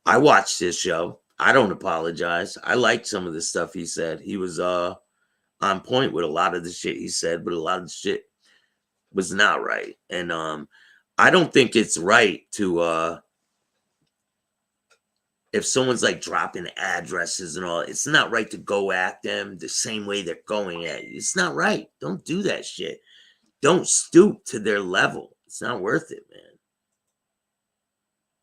I watched this show. I don't apologize. I liked some of the stuff he said. He was on point with a lot of the shit he said, but a lot of the shit was not right. And I don't think it's right to if someone's like dropping addresses and all, it's not right to go at them the same way they're going at you. It's not right. Don't do that shit. Don't stoop to their level. It's not worth it, man.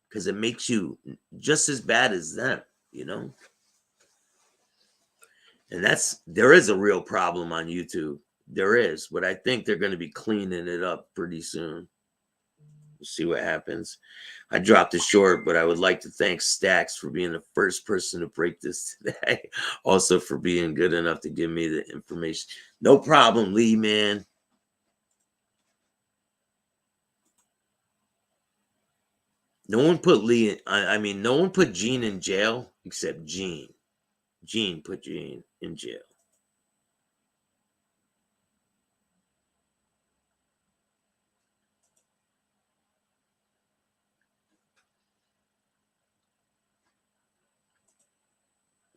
Because it makes you just as bad as them, you know? And there is a real problem on YouTube. There is, but I think they're going to be cleaning it up pretty soon. We'll see what happens. I dropped it short, but I would like to thank Staxx for being the first person to break this today. Also for being good enough to give me the information. No problem, Lee, man. No one put Lee, no one put Gene in jail except Gene. Gene put Gene in jail.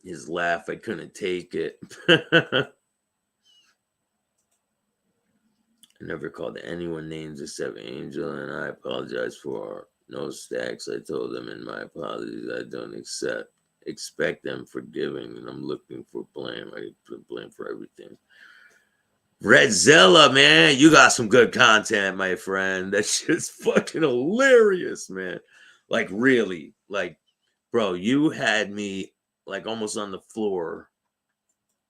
His laugh, I couldn't take it. I never called anyone names except Angel, and I apologize for no Staxx. I told them in my apologies I don't expect them forgiving, and I'm looking for blame. I put blame for everything. Redzilla, man, you got some good content, my friend. That shit's fucking hilarious, man. Like, really, like, bro, you had me like almost on the floor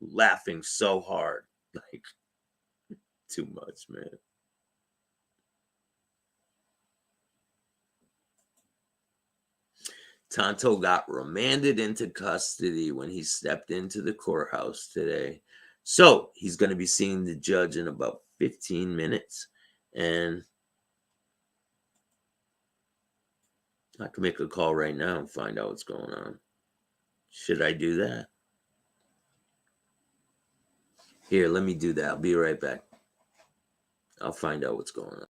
laughing so hard. Like, too much, man. Tonto got remanded into custody when he stepped into the courthouse today. So he's going to be seeing the judge in about 15 minutes. And I can make a call right now and find out what's going on. Should I do that? Here, let me do that. I'll be right back. I'll find out what's going on.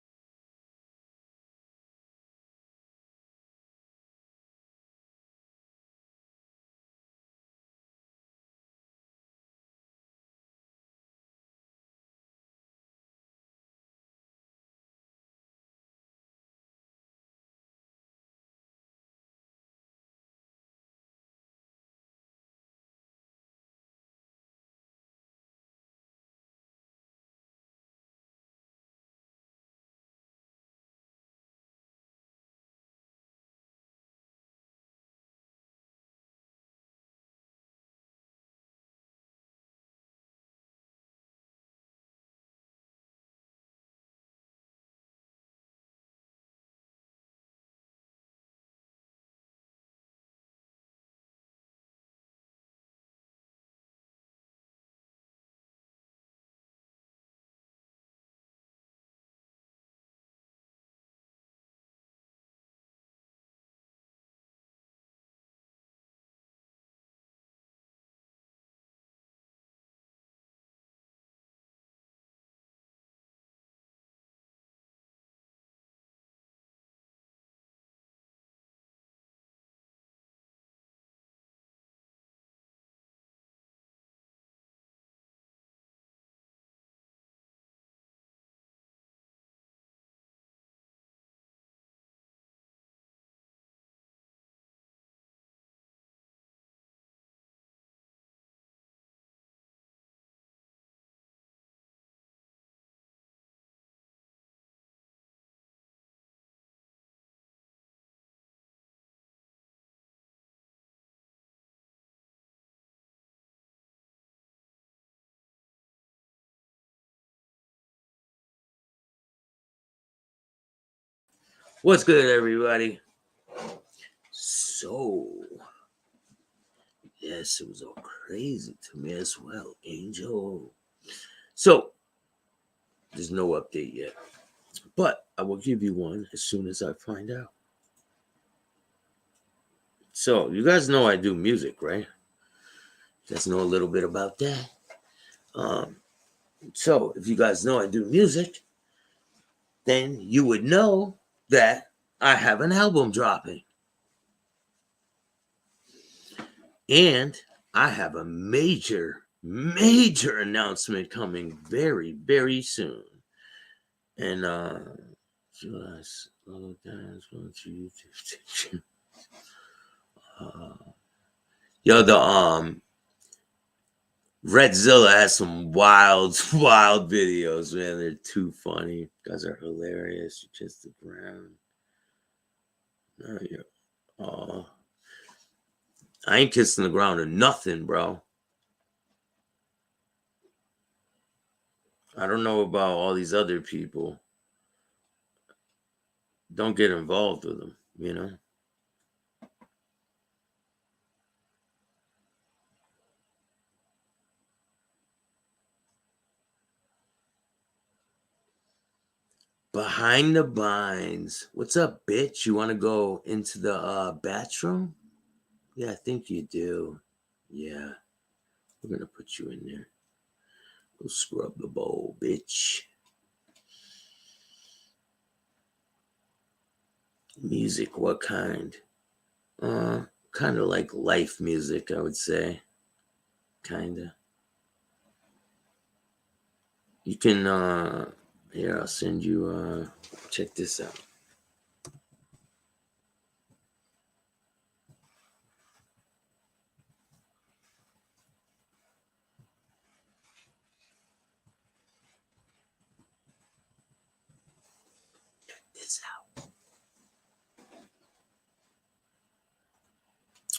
What's good, everybody? So, yes, it was all crazy to me as well, Angel. So, there's no update yet, but I will give you one as soon as I find out. So, you guys know I do music, right? You guys know a little bit about that. So, if you guys know I do music, then you would know that I have an album dropping. And I have a major announcement coming very, very soon. And the Redzilla has some wild videos, man. They're too funny. You guys are hilarious. You kiss the ground. I ain't kissing the ground or nothing, bro. I don't know about all these other people. Don't get involved with them, you know? Behind the Binds. What's up, bitch? You want to go into the bathroom? Yeah, I think you do. Yeah. We're going to put you in there. Go scrub the bowl, bitch. Music, what kind? Kind of like life music, I would say. Kinda. You can, here, I'll send you, check this out. Check this out.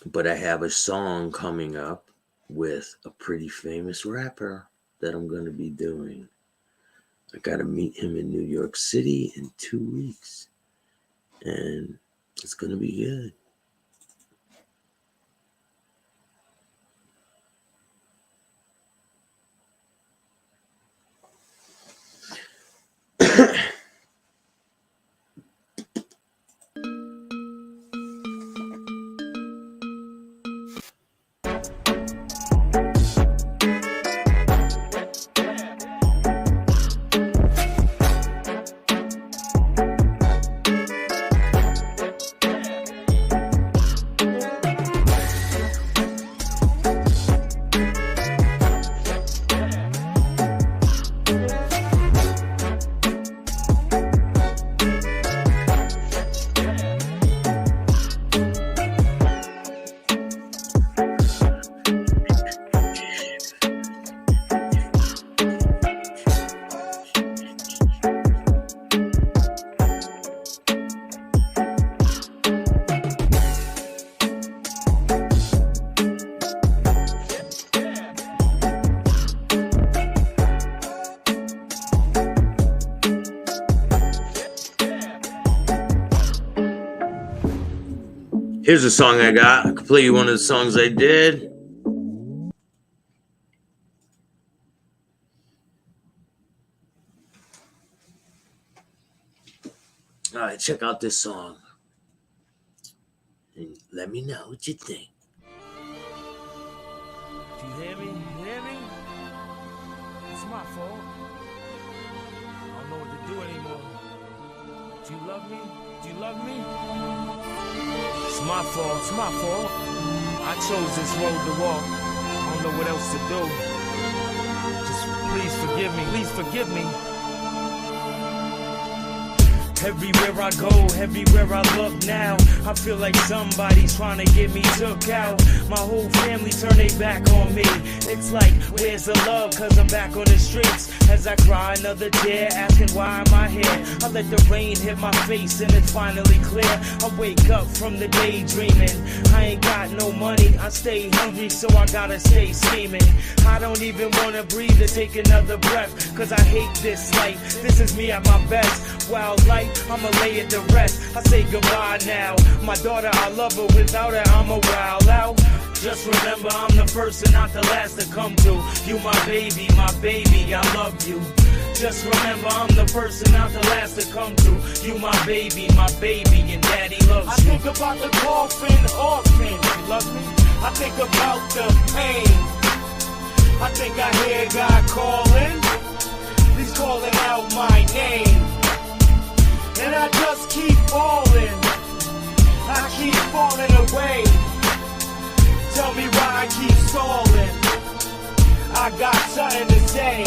But I have a song coming up with a pretty famous rapper that I'm going to be doing. I got to meet him in New York City in 2 weeks. And it's going to be good. Here's a song I got. I can play you one of the songs I did. All right, check out this song. And let me know what you think. Do you hear me? You hear me? It's my fault. I don't know what to do anymore. Do you love me? Do you love me? It's my fault. It's my fault. I chose this road to walk. I don't know what else to do. Just please forgive me. Please forgive me. Everywhere I go, everywhere I look now, I feel like somebody's trying to get me took out. My whole family turn their back on me. It's like, where's the love? Cause I'm back on the streets. As I cry another tear, asking why am I here? I let the rain hit my face and it's finally clear. I wake up from the daydreaming. I ain't got no money, I stay hungry, so I gotta stay scheming. I don't even wanna breathe or take another breath, cause I hate this life. This is me at my best. Wild life I'ma lay it to rest. I say goodbye now. My daughter, I love her. Without her, I'm a wild out. Just remember, I'm the first and not the last to come to. You my baby, I love you. Just remember, I'm the first and not the last to come to. You my baby, and daddy loves you. I think about the coffin, orphan, you love me? I think about the pain. I think I hear God calling. He's calling out my name. And I just keep falling. I keep falling away. Tell me why I keep stalling. I got something to say.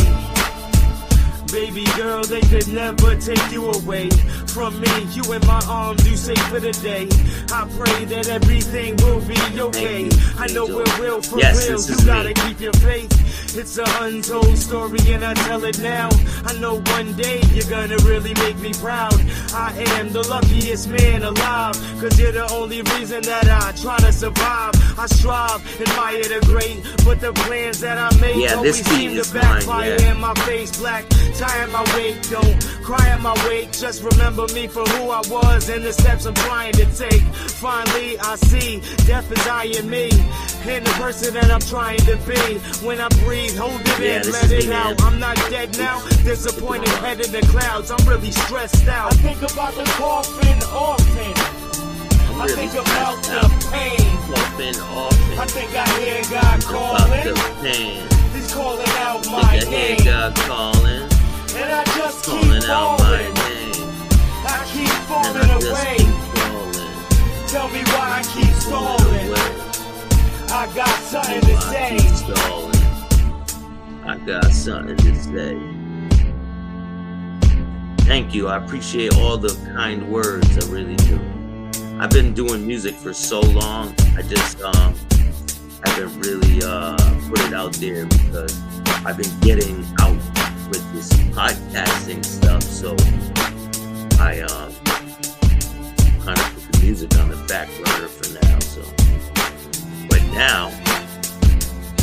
Baby girl, they could never take you away from me. You in my arms, you safe for the day. I pray that everything will be okay. I know it will for real. You gotta keep your faith. It's an untold story and I tell it now. I know one day you're gonna really make me proud. I am the luckiest man alive, cause you're the only reason that I try to survive. I strive, admire the great, but the plans that I make always seem to backfire. In my face black, tie at my wake, don't cry at my wake. Just remember me for who I was and the steps I'm trying to take. Finally I see death is eyeing me and the person that I'm trying to be. When I breathe, hold it in, let it out. I'm not dead now, disappointed, head in the clouds. I'm really stressed out. I think about the coffin, orphan. I think about the pain. I think I hear God calling. He's calling out my name. And I just keep falling. I keep falling away. Tell me why I keep stalling. I got something to say. I got something to say. Thank you. I appreciate all the kind words. I really do. I've been doing music for so long. I just haven't really put it out there because I've been getting out with this podcasting stuff. So I kind of put the music on the back burner for now. So, but now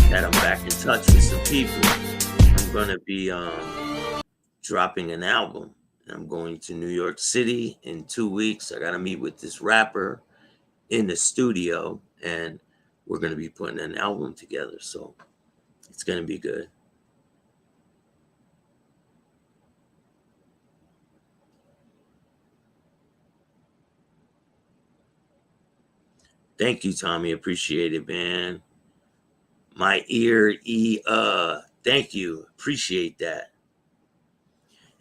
that I'm back in touch with some people, I'm gonna be dropping an album. I'm going to New York City in 2 weeks. I got to meet with this rapper in the studio, and we're going to be putting an album together. So it's going to be good. Thank you, Tommy. Appreciate it, man. My ear, thank you. Appreciate that.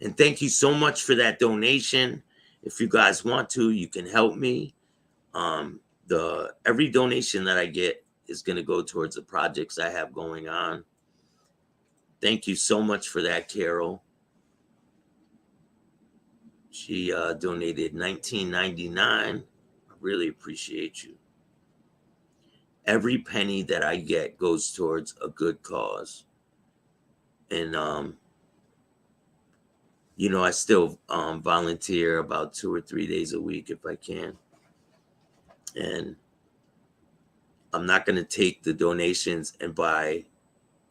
And thank you so much for that donation. If you guys want to, you can help me. Every donation that I get is going to go towards the projects I have going on. Thank you so much for that, Carol. She donated $19.99. I really appreciate you. Every penny that I get goes towards a good cause. And you know, I still volunteer about 2 or 3 days a week if I can. And I'm not going to take the donations and buy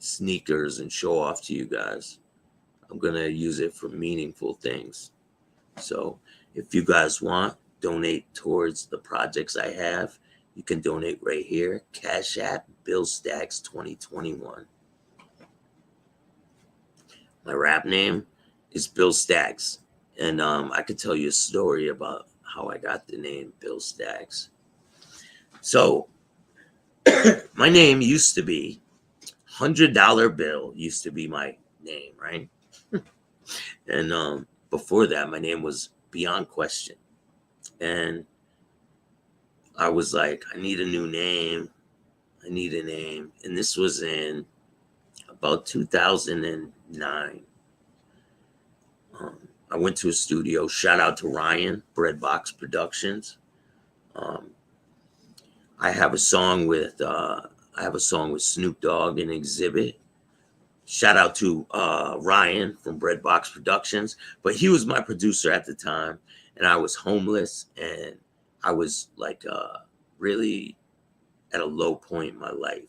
sneakers and show off to you guys. I'm going to use it for meaningful things. So if you guys want, donate towards the projects I have. You can donate right here. Cash App, Bill Staxx 2021. My rap name is Bill Staxx. And I could tell you a story about how I got the name Bill Staxx. So my name used to be $100 Bill used to be my name, right? And before that, my name was Beyond Question. And I was like, I need a new name. I need a name. And this was in about 2009. I went to a studio. Shout out to Ryan, Breadbox Productions. I have a song with Snoop Dogg and Exhibit. Shout out to Ryan from Breadbox Productions. But he was my producer at the time, and I was homeless, and I was like really at a low point in my life.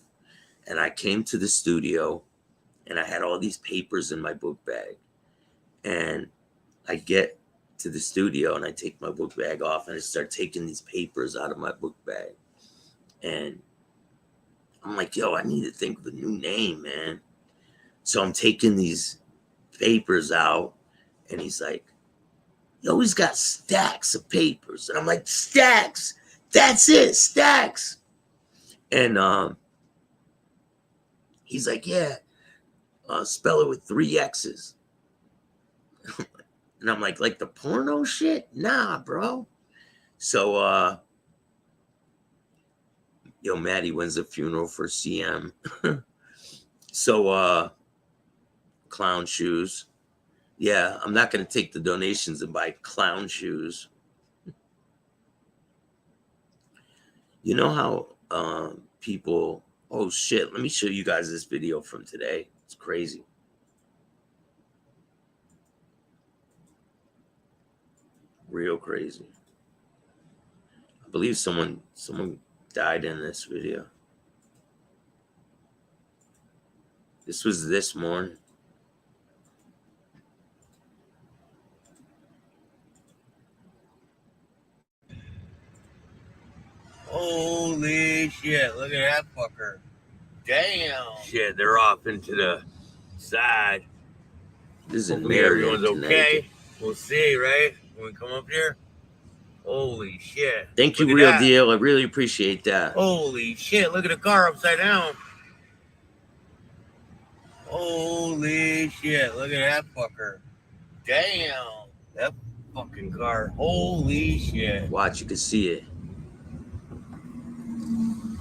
And I came to the studio, and I had all these papers in my book bag. And I get to the studio and I take my book bag off and I start taking these papers out of my book bag. And I'm like, yo, I need to think of a new name, man. So I'm taking these papers out and he's like, yo, he's got stacks of papers. And I'm like, Staxx, that's it, Staxx. And he's like, yeah, spell it with 3 X's. And I'm like the porno shit? Nah, bro. So, yo, Maddie, when's the funeral for CM? So, clown shoes. Yeah, I'm not going to take the donations and buy clown shoes. You know how people, oh shit, let me show you guys this video from today. It's crazy. Real crazy. I believe someone died in this video. This was this morning. Holy shit, look at that fucker. Damn. Shit, they're off into the side. This is in Hopefully Marion, everyone's okay. We'll see, right? When we come up here. Holy shit. Thank you, Look at Real that. Deal. I really appreciate that. Holy shit, look at the car upside down. Holy shit, look at that fucker. Damn. That fucking car. Holy shit. Watch, you can see it.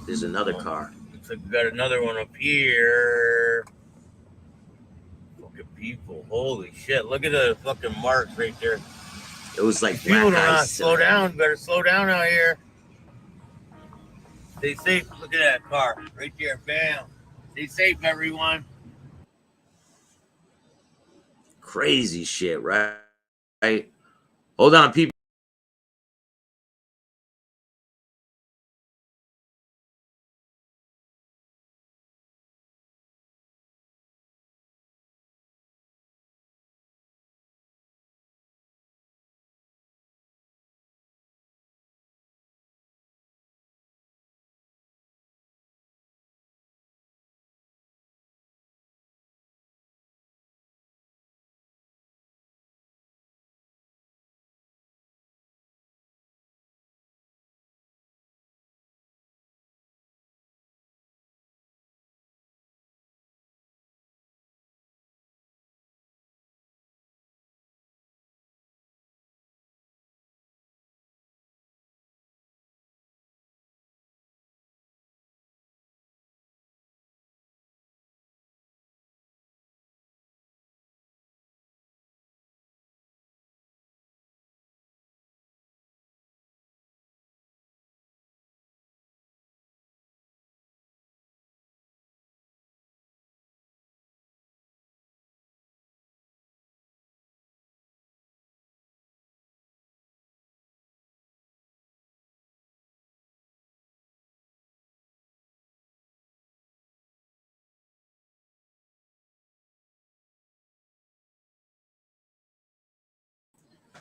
There's another car. Looks like we got another one up here. Fucking people. Holy shit. Look at the fucking marks right there. It was like People do black not ice. slow down. Better slow down out here. Stay safe. Look at that car right there. Bam. Stay safe, everyone. Crazy shit, right? Hold on, people.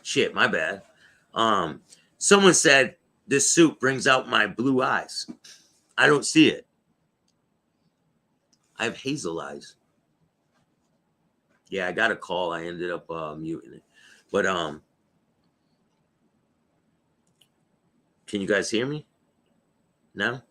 Shit, my bad. Someone said this soup brings out my blue eyes. I don't see it. I have hazel eyes. Yeah, I got a call. I ended up muting it. But can you guys hear me? No?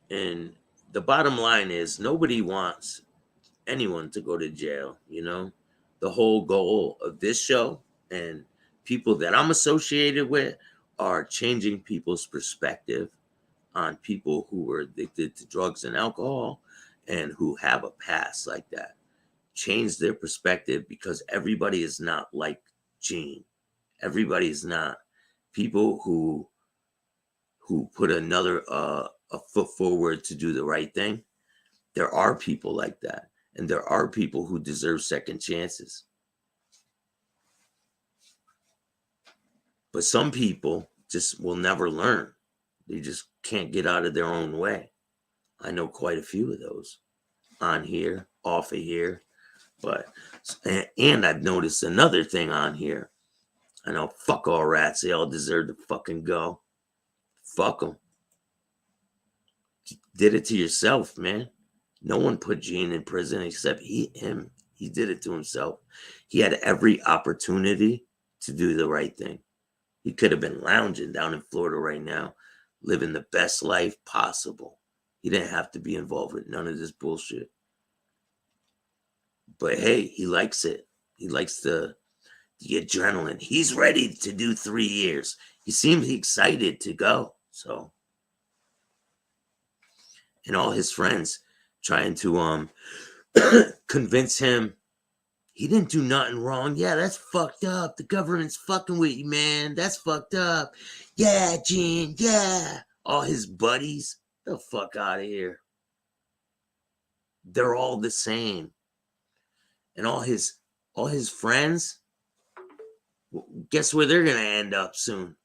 And the bottom line is nobody wants anyone to go to jail, you know? The whole goal of this show and people that I'm associated with are changing people's perspective on people who were addicted to drugs and alcohol and who have a past like that. Change their perspective because everybody is not like Gene. Everybody is not. People who put another a foot forward to do the right thing. There are people like that. And there are people who deserve second chances. But some people just will never learn. They just can't get out of their own way. I know quite a few of those on here, off of here. But, and I've noticed another thing on here. I know, fuck all rats. They all deserve to fucking go. Fuck them. Did it to yourself, man. No one put Gene in prison except him. He did it to himself. He had every opportunity to do the right thing. He could have been lounging down in Florida right now, living the best life possible. He didn't have to be involved with none of this bullshit. But hey, he likes it. He likes the adrenaline. He's ready to do 3 years. He seems excited to go. So, and all his friends trying to convince him he didn't do nothing wrong. Yeah, that's fucked up. The government's fucking with you, man. That's fucked up. Yeah, Gene. Yeah. All his buddies, the fuck out of here. They're all the same. And all his friends, guess where they're gonna end up soon?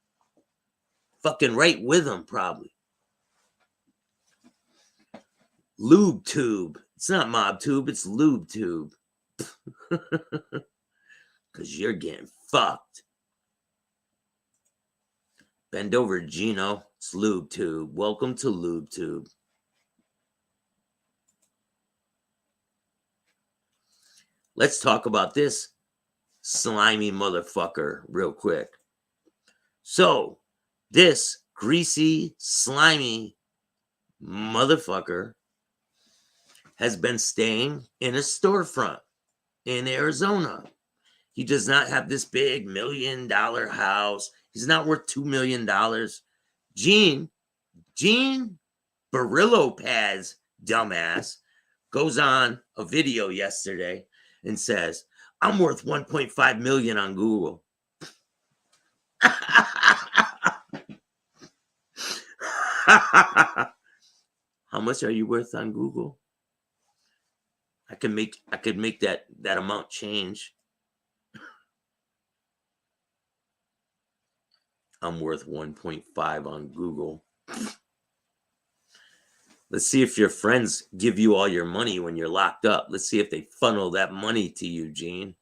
Fucking right with him, probably. Lube tube. It's not mob tube, it's lube tube. Because you're getting fucked. Bend over, Gino. It's lube tube. Welcome to lube tube. Let's talk about this slimy motherfucker real quick. So, this greasy, slimy motherfucker has been staying in a storefront in Arizona. He does not have this big $1 million house. He's not worth $2 million. Gene Borrello Pad's dumbass goes on a video yesterday and says, I'm worth 1.5 million on Google. How much are you worth on Google? I could make that amount change. I'm worth 1.5 on Google. Let's see if your friends give you all your money when you're locked up. Let's see if they funnel that money to you, Gene.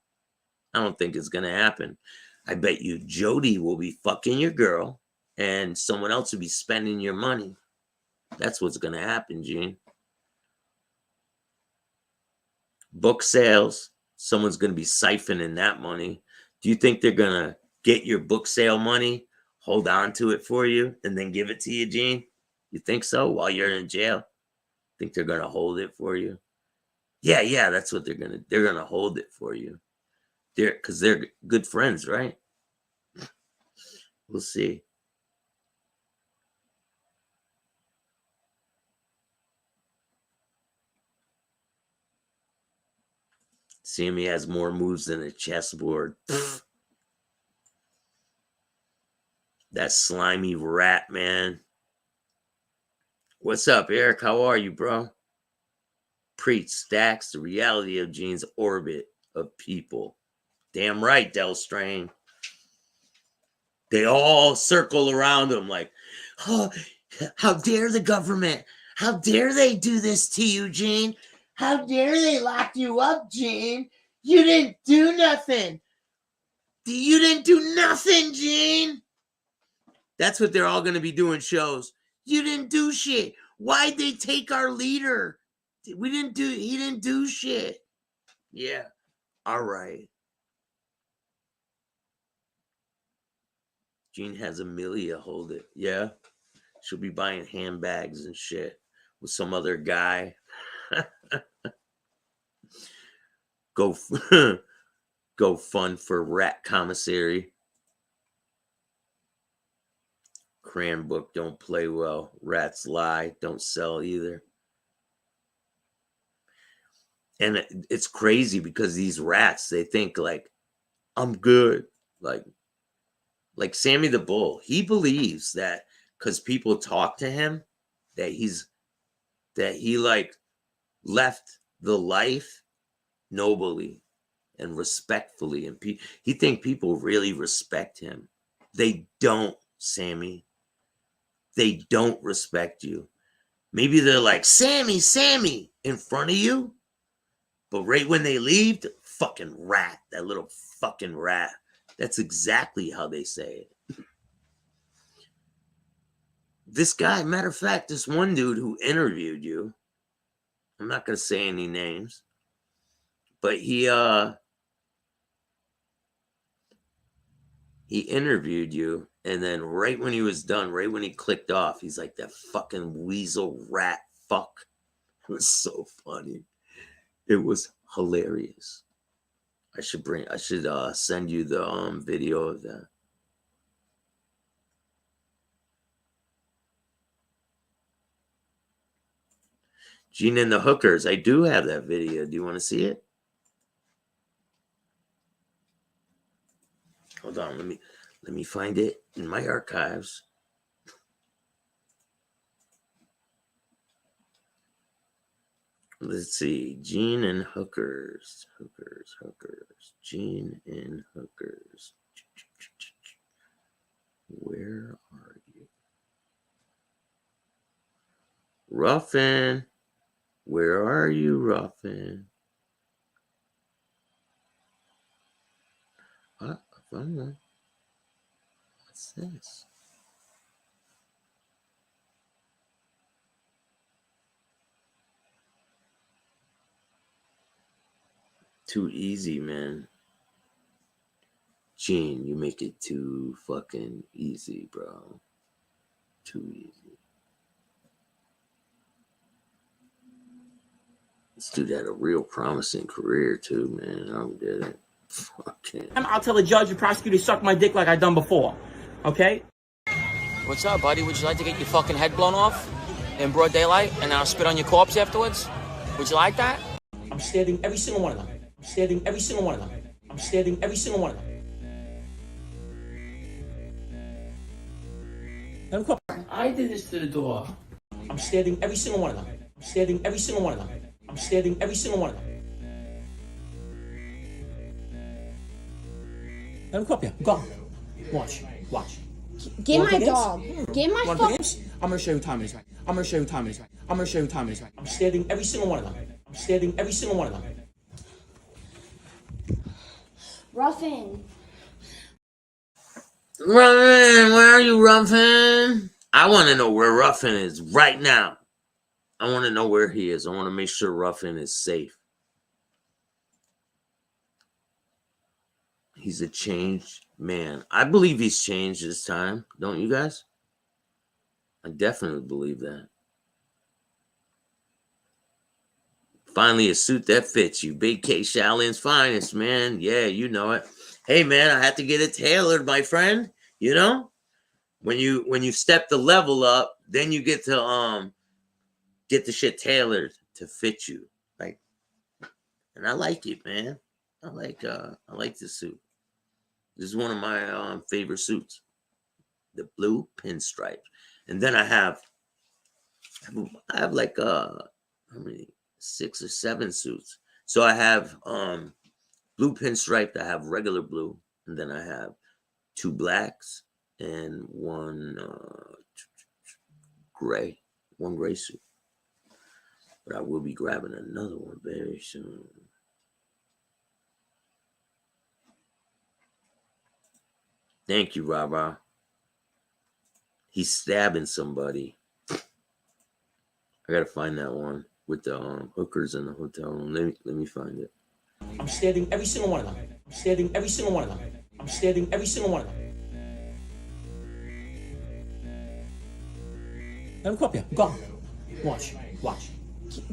I don't think it's going to happen. I bet you Jody will be fucking your girl and someone else will be spending your money. That's what's going to happen, Gene. Book sales, someone's going to be siphoning that money. Do you think they're going to get your book sale money, hold on to it for you, and then give it to you, Gene? You think so? While you're in jail? Think they're going to hold it for you? Yeah, that's what they're going to. They're going to hold it for you. Because they're good friends, right? We'll see. Sammy has more moves than a chessboard. That slimy rat, man. What's up, Eric? How are you, bro? Preach, Staxx, the reality of Gene's orbit of people. Damn right, Del Strain. They all circle around him like, oh, how dare the government? How dare they do this to you, Gene? How dare they lock you up, Gene? You didn't do nothing. You didn't do nothing, Gene. That's what they're all going to be doing shows. You didn't do shit. Why'd they take our leader? He didn't do shit. Yeah. All right. Gene has Amelia hold it. Yeah. She'll be buying handbags and shit with some other guy. Go fund for rat commissary. Cran book don't play well. Rats lie, don't sell either. And it's crazy because these rats, they think like, I'm good. Like Sammy the Bull, he believes that because people talk to him, that he like left the life nobly and respectfully. And he think people really respect him. They don't, Sammy. they don't respect you. Maybe they're like, Sammy, Sammy, in front of you. But right when they leave, the fucking rat, that little fucking rat. That's exactly how they say it. This guy, matter of fact, this one dude who interviewed you, I'm not going to say any names, but he interviewed you, and then right when he was done, right when he clicked off, he's like, that fucking weasel rat fuck. It was so funny. It was hilarious. I should send you the video of that. Gene and the Hookers. I do have that video. Do you want to see it? Hold on, let me find it in my archives. Let's see. Gene and Hookers. Hookers. Gene and Hookers. Where are you? Ruffin. Where are you, Ruffin? I found one. What's this? Too easy, man. Gene, you make it too fucking easy, bro. Too easy. This dude had a real promising career too, man. I did it. Fucking. I'll tell the judge and prosecutor to suck my dick like I done before. Okay? What's up, buddy? Would you like to get your fucking head blown off in broad daylight and I'll spit on your corpse afterwards? Would you like that? I'm stabbing every single one of them. I'm stabbing every single one of them. I'm stabbing every single one of them. I did this to the door. I'm stabbing every single one of them. I'm stabbing every single one of them. I'm stabbing every single one of them. Let him come up here. Go. Watch. Get my dog. Get my fuck. I'm gonna show you time is right. I'm gonna show you time is right. I'm gonna show you time is right. I'm stabbing every single one of them. I'm stabbing every single one of them. Ruffin. Ruffin, where are you, Ruffin? I want to know where Ruffin is right now. I want to know where he is. I want to make sure Ruffin is safe. He's a changed man. I believe he's changed this time. Don't you guys? I definitely believe that. Finally, a suit that fits you. Big K Shaolin's finest, man. Yeah, you know it. Hey, man, I had to get it tailored, my friend. You know? When you step the level up, then you get to get the shit tailored to fit you. Like, and I like it, man. I like this suit. This is one of my favorite suits. The blue pinstripe. And then I have like how many? 6 or 7 suits. So I have blue pinstripe, I have regular blue, and then I have 2 blacks and one gray suit. But I will be grabbing another one very soon. Thank you, Rara. He's stabbing somebody. I gotta find that one with the hookers in the hotel room. Let me find it. I'm stabbing every single one of them. I'm stabbing every single one of them. I'm stabbing every single one of them. Let him come up here. Go. Watch.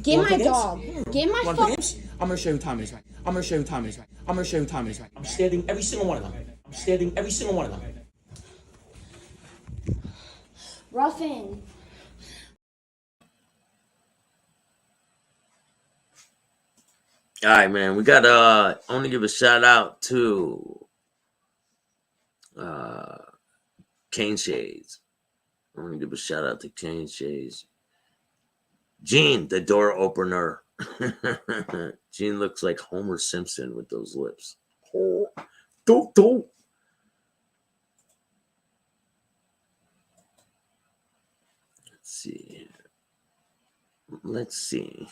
Get my dog. Get my fuck. I'm gonna show you time is right. I'm gonna show you time is right. I'm gonna show you time is right. I'm stabbing every single one of them. I'm stabbing every single one of them. Ruffin. All right, man. We got I want to give a shout out to Cane Shades. I want to give a shout out to Cane Shades. Gene, the door opener. Gene looks like Homer Simpson with those lips. Oh, don't. see. Let's see.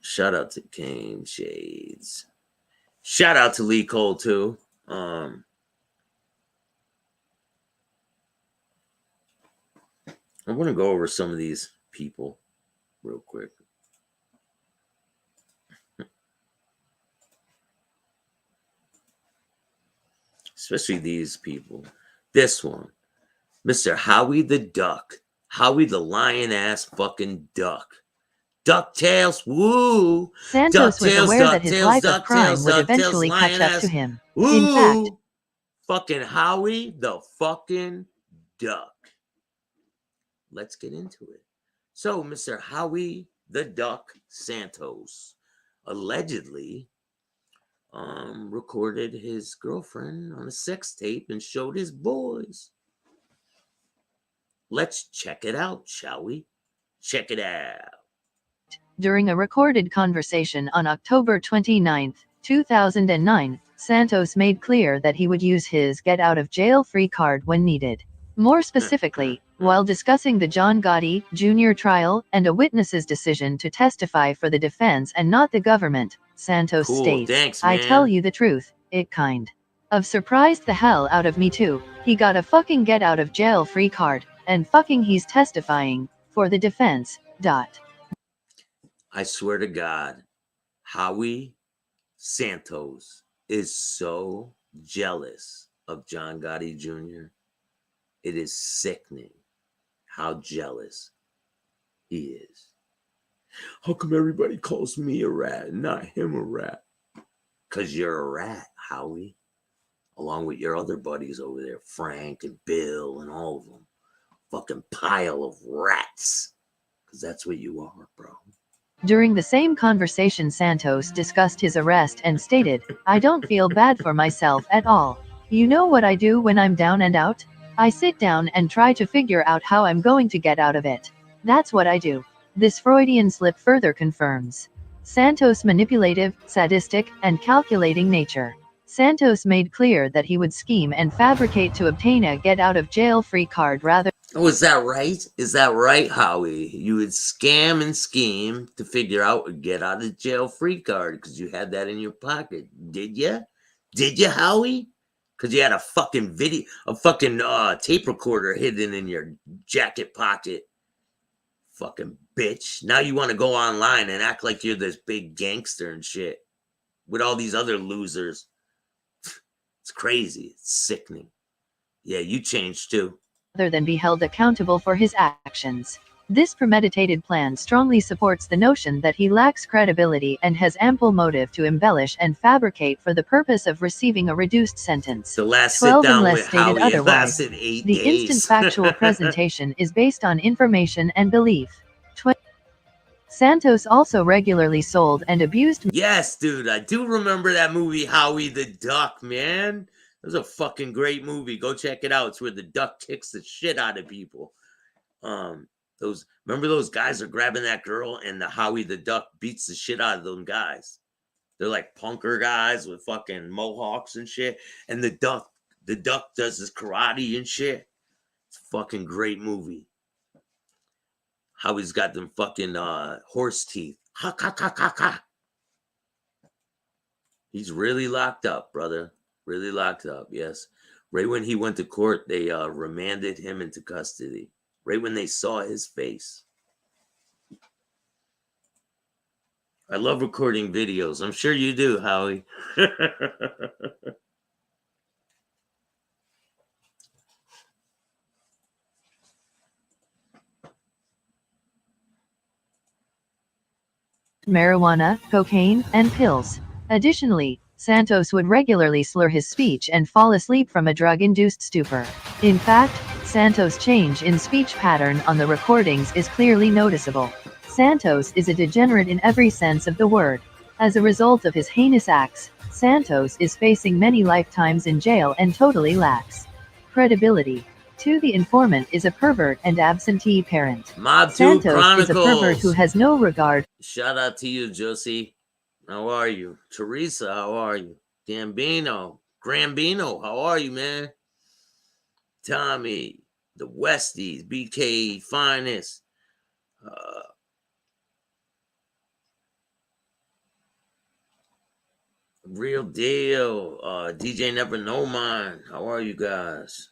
Shout out to Kane Shades. Shout out to Lee Cole too. I want to go over some of these people real quick. Especially these people. This one, Mr. Howie the Duck. Howie the lion ass fucking duck. DuckTales, woo! Santos was aware that his life of crime would DuckTales, eventually catch up to him. Woo! In fact, fucking Howie the fucking duck. Let's get into it. So, Mr. Howie the Duck Santos allegedly recorded his girlfriend on a sex tape and showed his boys. Let's check it out, shall we? Check it out. during a recorded conversation on October 29, 2009, Santos made clear that he would use his get-out-of-jail-free card when needed. More specifically, while discussing the John Gotti Jr. trial and a witness's decision to testify for the defense and not the government, Santos states, Thanks, I man. tell you the truth, it kind of surprised the hell out of me too. He got a fucking get-out-of-jail-free card, and fucking he's testifying for the defense. I swear to God, Howie Santos is so jealous of John Gotti Jr. It is sickening how jealous he is. How come everybody calls me a rat and not him a rat? Because you're a rat, Howie. Along with your other buddies over there, Frank and Bill and all of them. Fucking pile of rats. Because that's what you are, bro. During the same conversation, Santos discussed his arrest and stated, I don't feel bad for myself at all. You know what I do when I'm down and out? I sit down and try to figure out how I'm going to get out of it. That's what I do. This Freudian slip further confirms Santos' manipulative, sadistic, and calculating nature. Santos made clear that he would scheme and fabricate to obtain a get-out-of-jail-free card rather. Oh, is that right? Is that right, Howie? You would scam and scheme to figure out a get-out-of-jail-free card because you had that in your pocket. Did you? Did you, Howie? Because you had a fucking tape recorder hidden in your jacket pocket. Fucking bitch. Now you want to go online and act like you're this big gangster and shit with all these other losers. It's crazy. It's sickening. Yeah, you changed too. Rather than be held accountable for his actions. This premeditated plan strongly supports the notion that he lacks credibility and has ample motive to embellish and fabricate for the purpose of receiving a reduced sentence. The last 12 sit down unless with stated Howie otherwise. lasted 8 The days. instant factual presentation is based on information and belief. Santos also regularly sold and abused. Yes, dude, I do remember that movie, Howie the Duck, man. It was a fucking great movie. Go check it out. It's where the duck kicks the shit out of people. Remember those guys are grabbing that girl and the Howie the Duck beats the shit out of them guys. They're like punker guys with fucking mohawks and shit. And the duck does this karate and shit. It's a fucking great movie. Howie's got them fucking horse teeth. Ha, ha, ha, ha, ha. He's really locked up, brother. Really locked up, yes. Right when he went to court, they remanded him into custody. Right when they saw his face. I love recording videos. I'm sure you do, Howie. Marijuana, cocaine, and pills. Additionally, Santos would regularly slur his speech and fall asleep from a drug-induced stupor. In fact, Santos' change in speech pattern on the recordings is clearly noticeable. Santos is a degenerate in every sense of the word. As a result of his heinous acts, Santos is facing many lifetimes in jail and totally lacks credibility. To the informant is a pervert and absentee parent. Mob 2 Santos Chronicles. is a pervert who has no regard. Shout out to you, Josie. How are you? Teresa, how are you? Grambino, how are you, man? Tommy, the Westies, BK Finest, Real deal. DJ Never Know Mine. How are you guys?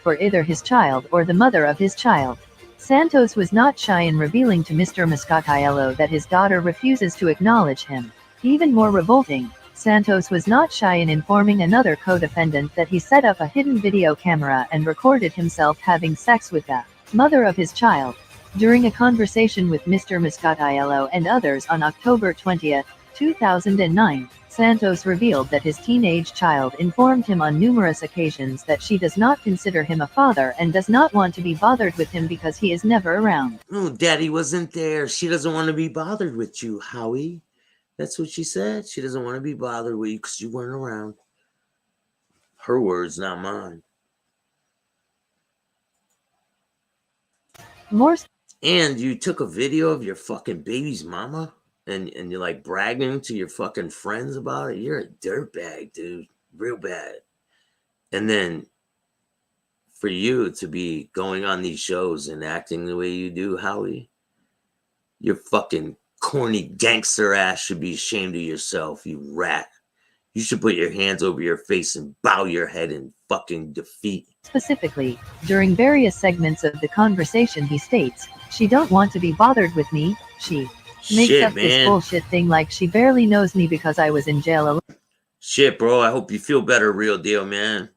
For either his child or the mother of his child. Santos was not shy in revealing to Mr. Moscatiello that his daughter refuses to acknowledge him. Even more revolting, Santos was not shy in informing another co-defendant that he set up a hidden video camera and recorded himself having sex with the mother of his child. During a conversation with Mr. Moscatiello and others on October 20, 2009, Santos revealed that his teenage child informed him on numerous occasions that she does not consider him a father and does not want to be bothered with him because he is never around. Oh, Daddy wasn't there. She doesn't want to be bothered with you, Howie. That's what she said. She doesn't want to be bothered with you because you weren't around. Her words, not mine. And you took a video of your fucking baby's mama? And you're like bragging to your fucking friends about it. You're a dirtbag, dude. Real bad. And then for you to be going on these shows and acting the way you do, Howie, your fucking corny gangster ass should be ashamed of yourself, you rat. You should put your hands over your face and bow your head in fucking defeat. Specifically, during various segments of the conversation he states, "She don't want to be bothered with me, she makes up this bullshit thing like she barely knows me because I was in jail alone." Shit, bro, I hope you feel better, real deal, man.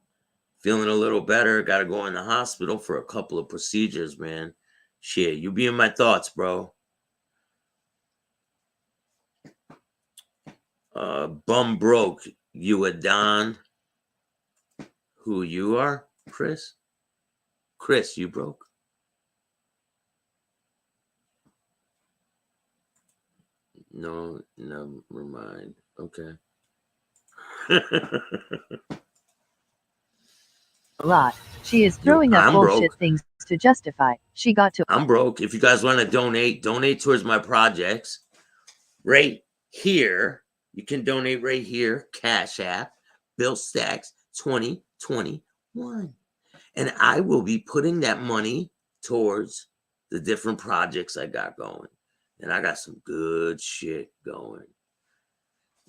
Feeling a little better. Gotta go in the hospital for a couple of procedures, man. Shit, you be in my thoughts, bro. Bum broke. You a Don? Who you are? Chris? Chris, you broke? No, never mind. Okay. A lot. She is throwing up bullshit things to justify. She got to. I'm broke. If you guys want to donate towards my projects. Right here. You can donate right here. Cash App. Bill Staxx 2021. And I will be putting that money towards the different projects I got going. And I got some good shit going.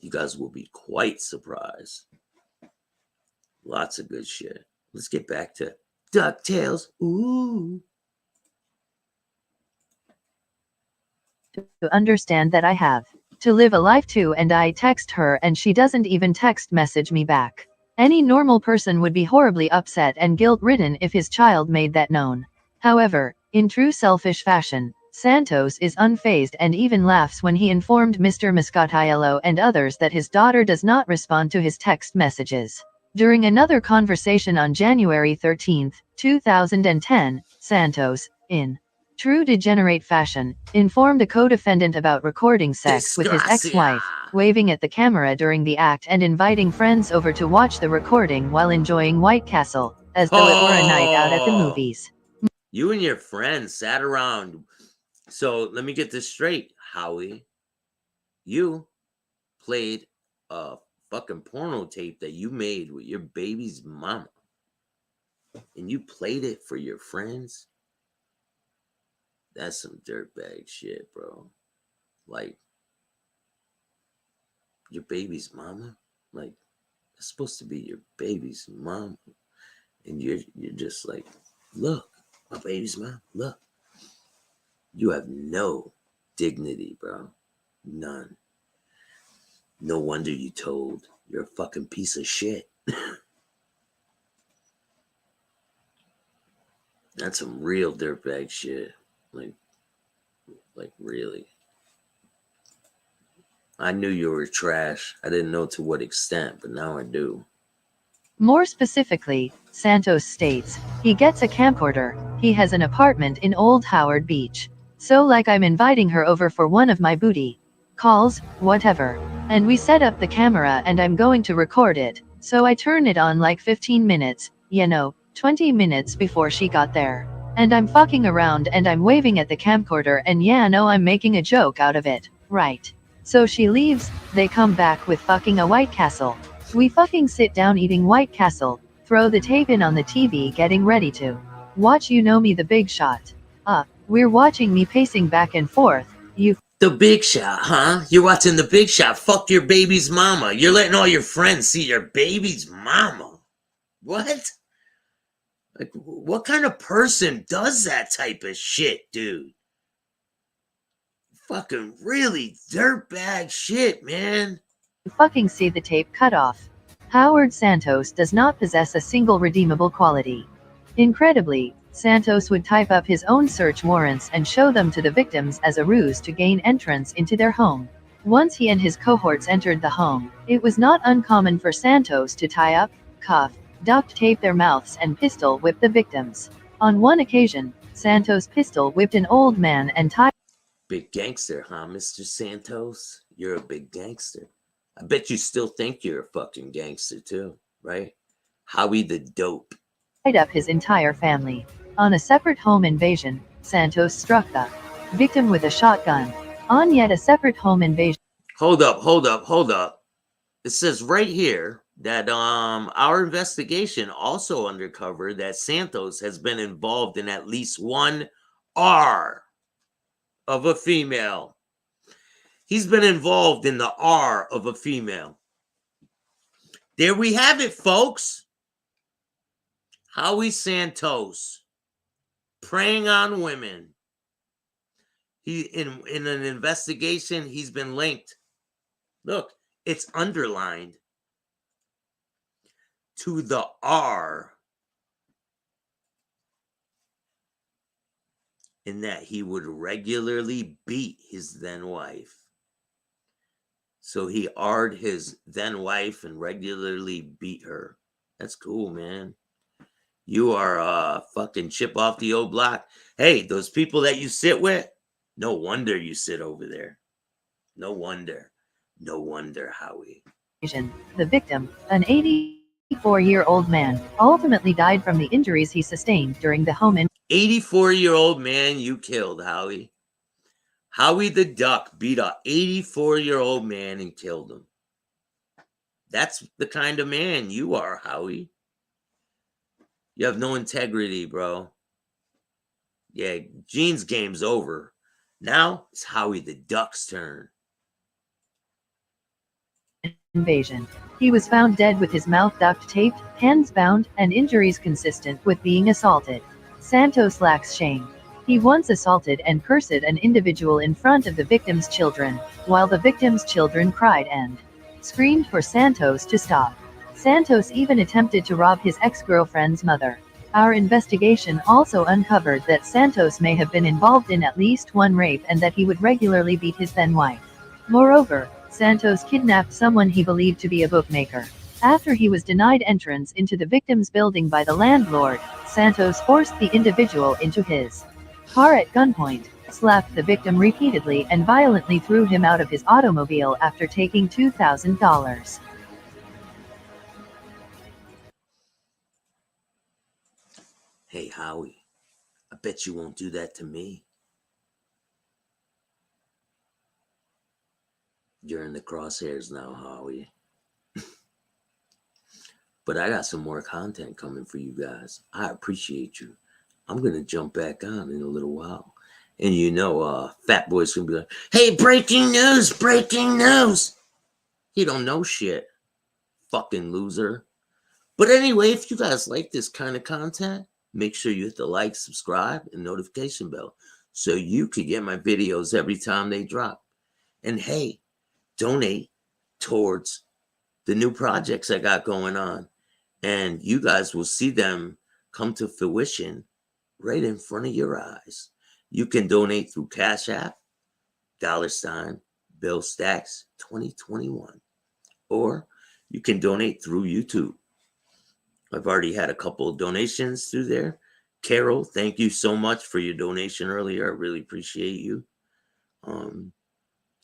You guys will be quite surprised. Lots of good shit. Let's get back to DuckTales. Ooh. To understand that I have to live a life too, and I text her and she doesn't even text message me back. Any normal person would be horribly upset and guilt-ridden if his child made that known. However, in true selfish fashion, Santos is unfazed and even laughs when he informed Mr. Moscatiello and others that his daughter does not respond to his text messages. During another conversation on January 13, 2010, Santos, in true degenerate fashion, informed a co-defendant about recording sex with his ex-wife, waving at the camera during the act and inviting friends over to watch the recording while enjoying White Castle, as though it were a night out at the movies. You and your friends sat around. So let me get this straight, Howie. You played a fucking porno tape that you made with your baby's mama. And you played it for your friends? That's some dirtbag shit, bro. Like, your baby's mama? Like, it's supposed to be your baby's mama. And you're just like, look, my baby's mom, look. You have no dignity, bro. None. No wonder you told. You're a fucking piece of shit. That's some real dirtbag shit. Like really. I knew you were trash. I didn't know to what extent, but now I do. More specifically, Santos states, he gets a camcorder, he has an apartment in Old Howard Beach. So like I'm inviting her over for one of my booty calls, whatever. And we set up the camera and I'm going to record it. So I turn it on like 15 minutes, 20 minutes before she got there. And I'm fucking around and I'm waving at the camcorder and I'm making a joke out of it, right? So she leaves, they come back with fucking a White Castle. We fucking sit down eating White Castle, throw the tape in on the TV getting ready to watch You Know Me The Big Shot. We're watching me pacing back and forth. You The Big Shot, huh? You're watching The Big Shot. Fuck your baby's mama. You're letting all your friends see your baby's mama. What? Like, what kind of person does that type of shit, dude? Fucking really dirtbag shit, man. fucking see the tape cut off. Howard Santos does not possess a single redeemable quality. Incredibly, Santos would type up his own search warrants and show them to the victims as a ruse to gain entrance into their home. Once he and his cohorts entered the home, it was not uncommon for Santos to tie up, cuff, duct tape their mouths and pistol whip the victims. On one occasion, Santos pistol whipped an old man and tied. Big gangster, huh, Mr. Santos? You're a big gangster. I bet you still think you're a fucking gangster too, right? Howie the Dope. Tied up his entire family. On a separate home invasion, Santos struck the victim with a shotgun. On yet a separate home invasion. Hold up. It says right here that our investigation also uncovered that Santos has been involved in at least one R of a female. He's been involved in the R of a female. There we have it, folks. Howie Santos preying on women. He in an investigation, he's been linked. Look, it's underlined to the R in that he would regularly beat his then wife. So he R'd his then wife and regularly beat her. That's cool, man. You are a fucking chip off the old block. Hey, those people that you sit with, no wonder you sit over there. No wonder, Howie. The victim, an 84-year-old man, ultimately died from the injuries he sustained during the home 84-year-old man you killed, Howie. Howie the Duck beat a 84-year-old man and killed him. That's the kind of man you are, Howie. You have no integrity, bro. Yeah, Gene's game's over. Now it's Howie the Duck's turn. invasion. He was found dead with his mouth duct taped, hands bound, and injuries consistent with being assaulted. Santos lacks shame. He once assaulted and cursed an individual in front of the victim's children, while the victim's children cried and screamed for Santos to stop. Santos even attempted to rob his ex-girlfriend's mother. Our investigation also uncovered that Santos may have been involved in at least one rape and that he would regularly beat his then wife. Moreover, Santos kidnapped someone he believed to be a bookmaker. After he was denied entrance into the victim's building by the landlord, Santos forced the individual into his car at gunpoint, slapped the victim repeatedly and violently threw him out of his automobile after taking $2,000. Hey, Howie, I bet you won't do that to me. You're in the crosshairs now, Howie. But I got some more content coming for you guys. I appreciate you. I'm going to jump back on in a little while. And you know, Fat Boy's going to be like, hey, breaking news. He don't know shit. Fucking loser. But anyway, if you guys like this kind of content, make sure you hit the like, subscribe, and notification bell so you can get my videos every time they drop. And hey, donate towards the new projects I got going on. And you guys will see them come to fruition right in front of your eyes. You can donate through Cash App, $ Bill Staxx 2021. Or you can donate through YouTube. I've already had a couple of donations through there. Carol, thank you so much for your donation earlier. I really appreciate you.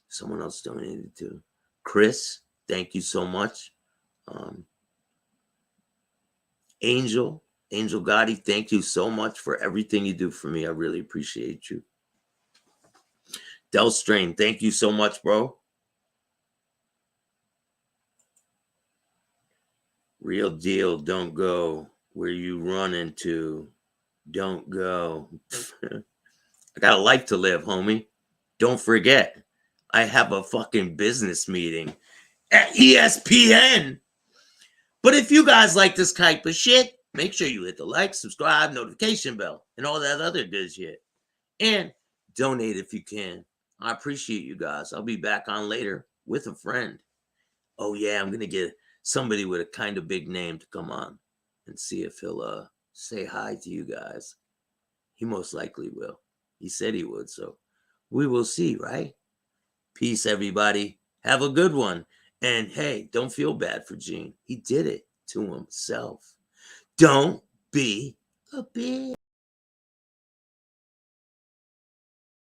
Someone else donated too. Chris, thank you so much. Angel Gotti, thank you so much for everything you do for me. I really appreciate you. Del Strain, thank you so much, bro. Real deal, don't go where you run into. Don't go. I got a life to live, homie. Don't forget, I have a fucking business meeting at ESPN. But if you guys like this type of shit, make sure you hit the like, subscribe, notification bell, and all that other good shit. And donate if you can. I appreciate you guys. I'll be back on later with a friend. Oh yeah, I'm going to get somebody with a kind of big name to come on and see if he'll say hi to you guys. He most likely will. He said he would, so we will see, right? Peace, everybody. Have a good one. And hey, don't feel bad for Gene. He did it to himself. Don't be a bitch.